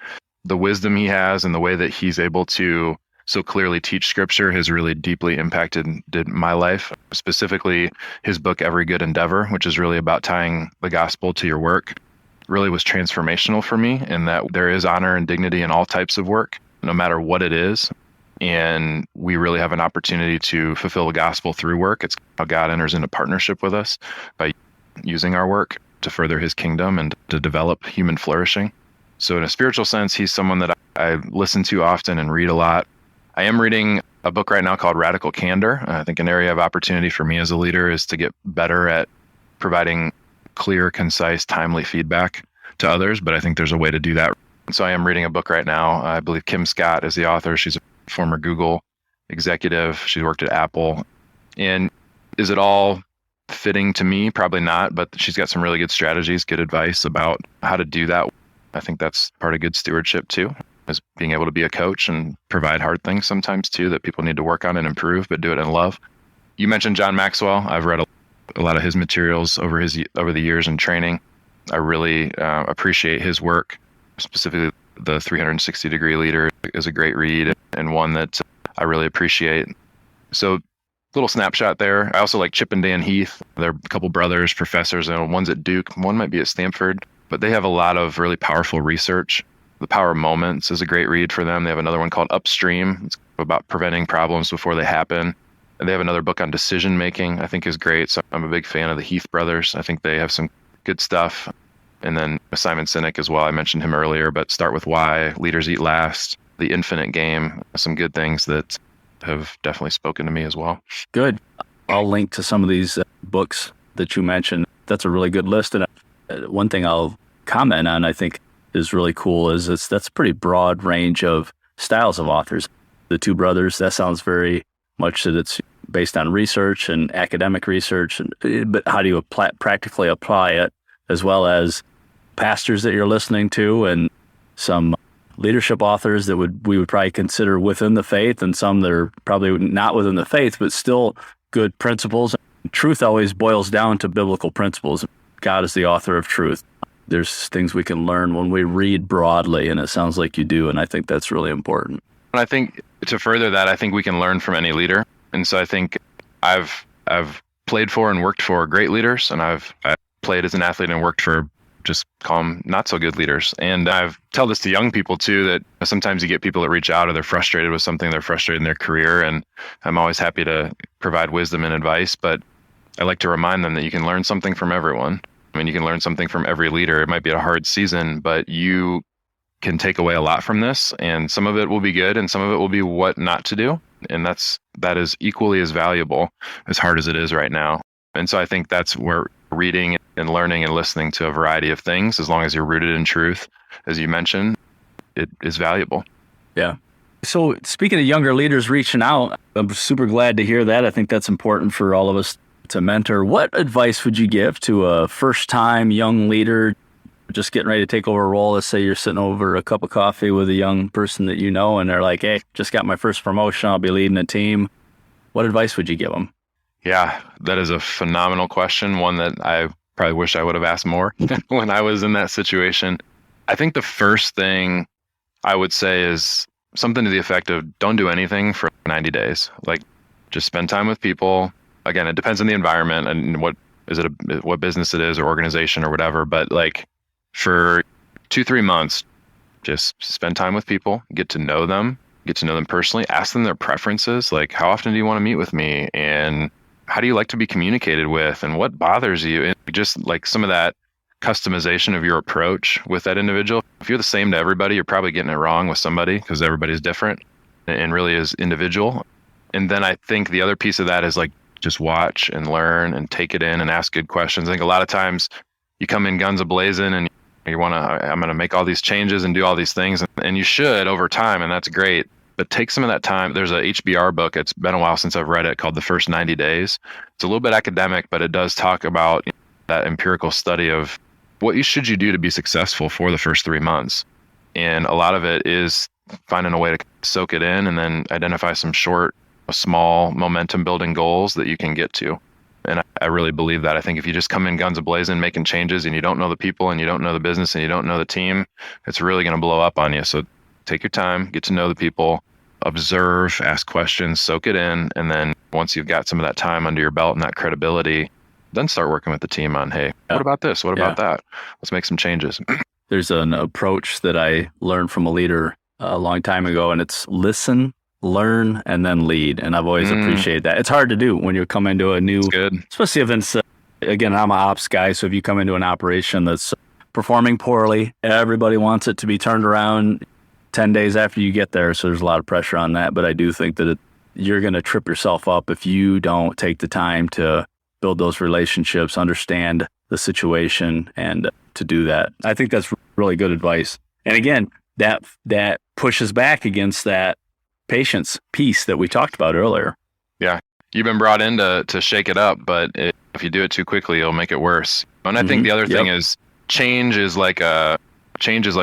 the wisdom he has and the way that he's able to so clearly teach scripture has really deeply impacted my life. Specifically, his book, Every Good Endeavor, which is really about tying the gospel to your work, really was transformational for me in that there is honor and dignity in all types of work, no matter what it is. And we really have an opportunity to fulfill the gospel through work. It's how God enters into partnership with us by using our work to further his kingdom and to develop human flourishing. So in a spiritual sense, he's someone that I listen to often and read a lot. I am reading a book right now called Radical Candor. I think an area of opportunity for me as a leader is to get better at providing clear, concise, timely feedback to others, but I think there's a way to do that. So I am reading a book right now. I believe Kim Scott is the author. She's a former Google executive. She worked at Apple. And is it all fitting to me? Probably not, but she's got some really good strategies, good advice about how to do that. I think that's part of good stewardship too, is being able to be a coach and provide hard things sometimes too that people need to work on and improve, but do it in love. You mentioned John Maxwell. I've read a lot of his materials over the years in training. I really appreciate his work. Specifically, the 360-degree leader is a great read and one that I really appreciate. So, little snapshot there. I also like Chip and Dan Heath. They're a couple brothers, professors, and one's at Duke, one might be at Stanford, but they have a lot of really powerful research. The Power of Moments is a great read for them. They have another one called Upstream. It's about preventing problems before they happen. And they have another book on decision making, I think is great. So I'm a big fan of the Heath brothers. I think they have some good stuff. And then Simon Sinek as well. I mentioned him earlier, but Start With Why, Leaders Eat Last, The Infinite Game, some good things that have definitely spoken to me as well. Good. I'll link to some of these books that you mentioned. That's a really good list. And one thing I'll comment on, I think is really cool, is that's a pretty broad range of styles of authors. The two brothers, that sounds very much that it's based on research and academic research, but how do you practically apply it, as well as pastors that you're listening to and some leadership authors that we would probably consider within the faith, and some that are probably not within the faith, but still good principles. Truth always boils down to biblical principles. God is the author of truth. There's things we can learn when we read broadly, and it sounds like you do, and I think that's really important. And I think to further that, I think we can learn from any leader. And so I think I've played for and worked for great leaders, and I've played as an athlete and worked for just calm, not so good leaders. And I've tell this to young people too, that sometimes you get people that reach out or they're frustrated with something, they're frustrated in their career. And I'm always happy to provide wisdom and advice, but I like to remind them that you can learn something from everyone. I mean, you can learn something from every leader. It might be a hard season, but you can take away a lot from this, and some of it will be good and some of it will be what not to do. And that is equally as valuable, as hard as it is right now. And so I think that's where reading and learning and listening to a variety of things, as long as you're rooted in truth, as you mentioned, it is valuable. Yeah. So speaking of younger leaders reaching out, I'm super glad to hear that. I think that's important for all of us to mentor. What advice would you give to a first-time young leader just getting ready to take over a role? Let's say you're sitting over a cup of coffee with a young person that you know, and they're like, hey, just got my first promotion. I'll be leading a team. What advice would you give them? Yeah, that is a phenomenal question. One that I probably wish I would have asked more when I was in that situation. I think the first thing I would say is something to the effect of don't do anything for 90 days. Like, just spend time with people. Again, it depends on the environment and what business it is or organization or whatever. But like for 2-3 months, just spend time with people, get to know them, get to know them personally, ask them their preferences, like how often do you want to meet with me, and how do you like to be communicated with, and what bothers you, and just like some of that customization of your approach with that individual. If you're the same to everybody, you're probably getting it wrong with somebody, because everybody's different and really is individual. And then I think the other piece of that is like just watch and learn and take it in and ask good questions. I think a lot of times you come in guns a-blazing and you want to, I'm going to make all these changes and do all these things, and you should over time, and that's great. But take some of that time. There's a HBR book. It's been a while since I've read it, called The First 90 Days. It's a little bit academic, but it does talk about that empirical study of what should you do to be successful for the first 3 months. And a lot of it is finding a way to soak it in and then identify some short, small momentum building goals that you can get to. And I really believe that. I think if you just come in guns a-blazing, making changes, and you don't know the people and you don't know the business and you don't know the team, it's really going to blow up on you. So take your time, get to know the people, observe, ask questions, soak it in. And then once you've got some of that time under your belt and that credibility, then start working with the team on, hey, what about this? What about that? Let's make some changes. There's an approach that I learned from a leader a long time ago, and it's listen, learn, and then lead. And I've always appreciated that. It's hard to do when you come into a new, especially if it's, again, I'm an ops guy. So if you come into an operation that's performing poorly, everybody wants it to be turned around 10 days after you get there. So there's a lot of pressure on that. But I do think that you're going to trip yourself up if you don't take the time to build those relationships, understand the situation, and to do that. I think that's really good advice. And again, that pushes back against that patience piece that we talked about earlier. Yeah. You've been brought in to shake it up, but if you do it too quickly, it'll make it worse. And I think the other thing is change is like a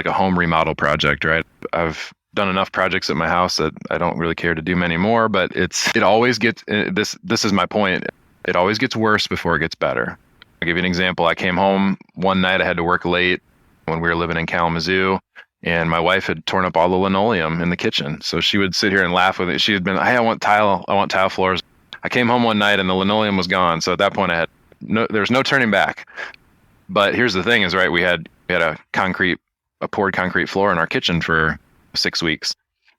home remodel project, right? I've done enough projects at my house that I don't really care to do many more, but it always gets, this is my point. It always gets worse before it gets better. I'll give you an example. I came home one night, I had to work late when we were living in Kalamazoo, and my wife had torn up all the linoleum in the kitchen. So she would sit here and laugh with it. She had been, hey, I want tile floors. I came home one night and the linoleum was gone. So at that point there was no turning back. But here's the thing is, right, we had a poured concrete floor in our kitchen for 6 weeks.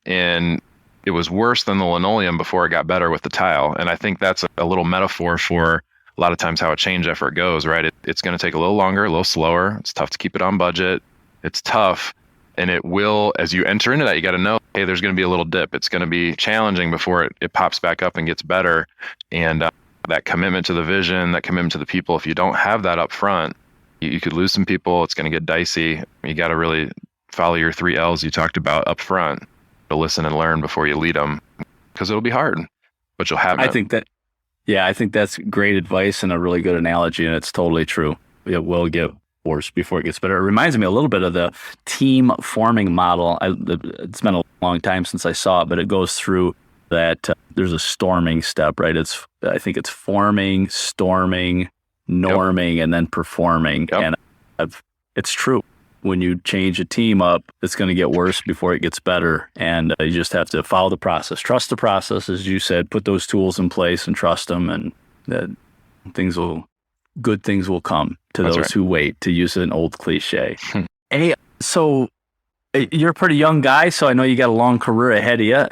And it was worse than the linoleum before it got better with the tile. And I think that's a little metaphor for a lot of times how a change effort goes, right? It's going to take a little longer, a little slower. It's tough to keep it on budget. It's tough. And it will, as you enter into that, you got to know, hey, there's going to be a little dip. It's going to be challenging before it pops back up and gets better. And that commitment to the vision, that commitment to the people, if you don't have that up front, you could lose some people. It's going to get dicey. You got to really follow your 3 L's you talked about up front, to listen and learn before you lead them, because it'll be hard, but you'll have it. I think that's great advice and a really good analogy, and it's totally true. It will get worse before it gets better. It reminds me a little bit of the team forming model. It's been a long time since I saw it, but it goes through that. There's a storming step, right? I think it's forming, storming, norming, and then performing. And it's true. When you change a team up, it's going to get worse before it gets better. And you just have to follow the process, trust the process, as you said, put those tools in place and trust them, and good things will come to those who wait, to use an old cliche. Hey, so you're a pretty young guy, so I know you got a long career ahead of you.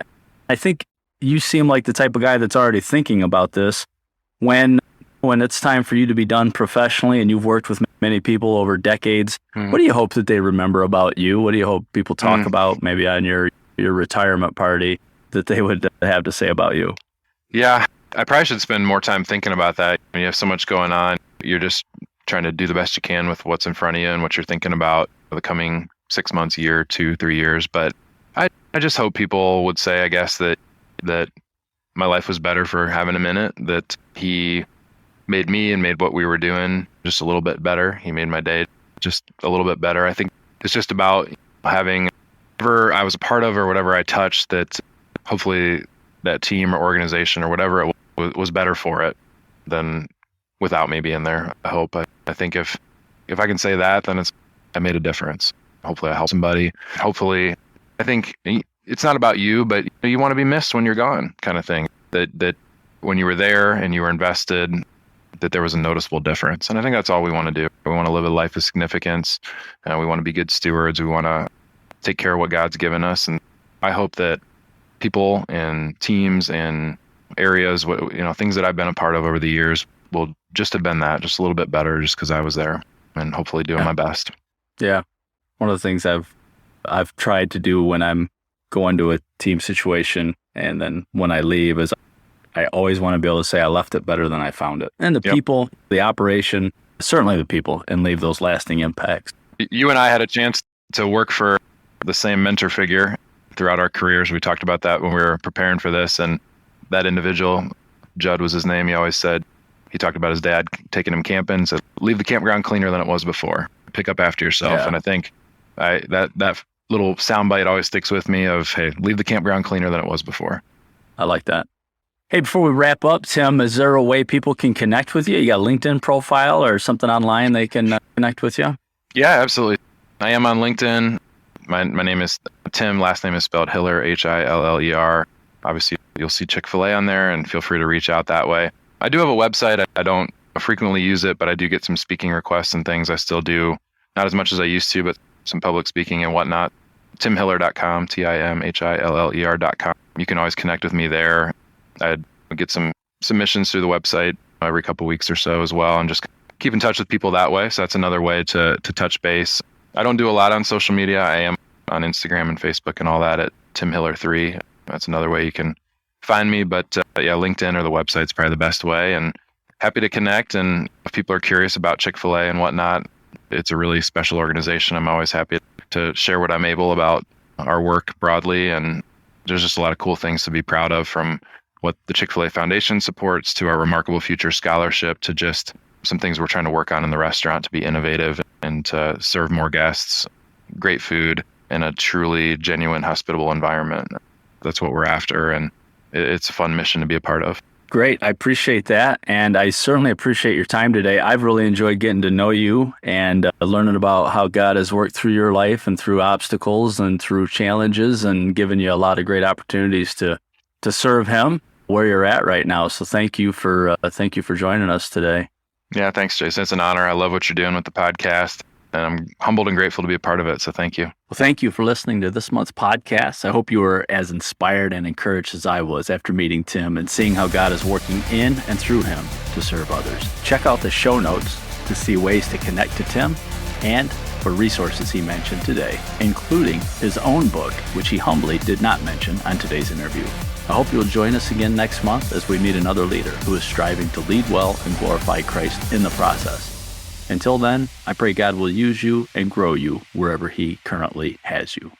I think you seem like the type of guy that's already thinking about this. When it's time for you to be done professionally and you've worked with many people over decades, what do you hope that they remember about you? What do you hope people talk about maybe on your retirement party that they would have to say about you? Yeah, I probably should spend more time thinking about that. When you have so much going on, you're just trying to do the best you can with what's in front of you and what you're thinking about for the coming 6 months, year, 2, 3 years. But I just hope people would say, I guess, that my life was better for having a minute, that he made me and made what we were doing just a little bit better. He made my day just a little bit better. I think it's just about having whatever I was a part of or whatever I touched, that hopefully that team or organization or whatever it was better for it than without me being there. I hope. I think if I can say that, then I made a difference. Hopefully I helped somebody. Hopefully, I think it's not about you, but you want to be missed when you're gone, kind of thing. That when you were there and you were invested, that there was a noticeable difference. And I think that's all we want to do. We want to live a life of significance. We want to be good stewards. We want to take care of what God's given us. And I hope that people and teams and areas, things that I've been a part of over the years will just have been that, just a little bit better just because I was there and hopefully doing my best. Yeah. One of the things I've tried to do when I'm going to a team situation and then when I leave is I always want to be able to say I left it better than I found it. And the people, the operation, certainly the people, and leave those lasting impacts. You and I had a chance to work for the same mentor figure throughout our careers. We talked about that when we were preparing for this. And that individual, Judd was his name, he talked about his dad taking him camping, said, leave the campground cleaner than it was before. Pick up after yourself. Yeah. And I think that little soundbite always sticks with me of, hey, leave the campground cleaner than it was before. I like that. Hey, before we wrap up, Tim, is there a way people can connect with you? You got a LinkedIn profile or something online they can connect with you? Yeah, absolutely. I am on LinkedIn. My name is Tim. Last name is spelled Hiller, Hiller. Obviously, you'll see Chick-fil-a on there, and feel free to reach out that way. I do have a website. I don't frequently use it, but I do get some speaking requests and things. I still do, not as much as I used to, but some public speaking and whatnot. TimHiller.com, TimHiller.com. You can always connect with me there. I get some submissions through the website every couple weeks or so as well, and just keep in touch with people that way. So that's another way to touch base. I don't do a lot on social media. I am on Instagram and Facebook and all that at TimHiller3. That's another way you can find me. But LinkedIn or the website's probably the best way. And happy to connect. And if people are curious about Chick-fil-a and whatnot, it's a really special organization. I'm always happy to share what I'm able about our work broadly. And there's just a lot of cool things to be proud of, from what the Chick-fil-a Foundation supports to our Remarkable Future Scholarship to just some things we're trying to work on in the restaurant to be innovative and to serve more guests, great food in a truly genuine, hospitable environment. That's what we're after, and it's a fun mission to be a part of. Great. I appreciate that, and I certainly appreciate your time today. I've really enjoyed getting to know you and learning about how God has worked through your life and through obstacles and through challenges and given you a lot of great opportunities to serve Him where you're at right now. So thank you for joining us today. Yeah, thanks, Jason. It's an honor. I love what you're doing with the podcast, and I'm humbled and grateful to be a part of it. So thank you. Well, thank you for listening to this month's podcast. I hope you were as inspired and encouraged as I was after meeting Tim and seeing how God is working in and through him to serve others. Check out the show notes to see ways to connect to Tim and for resources he mentioned today, including his own book, which he humbly did not mention on today's interview. I hope you'll join us again next month as we meet another leader who is striving to lead well and glorify Christ in the process. Until then, I pray God will use you and grow you wherever He currently has you.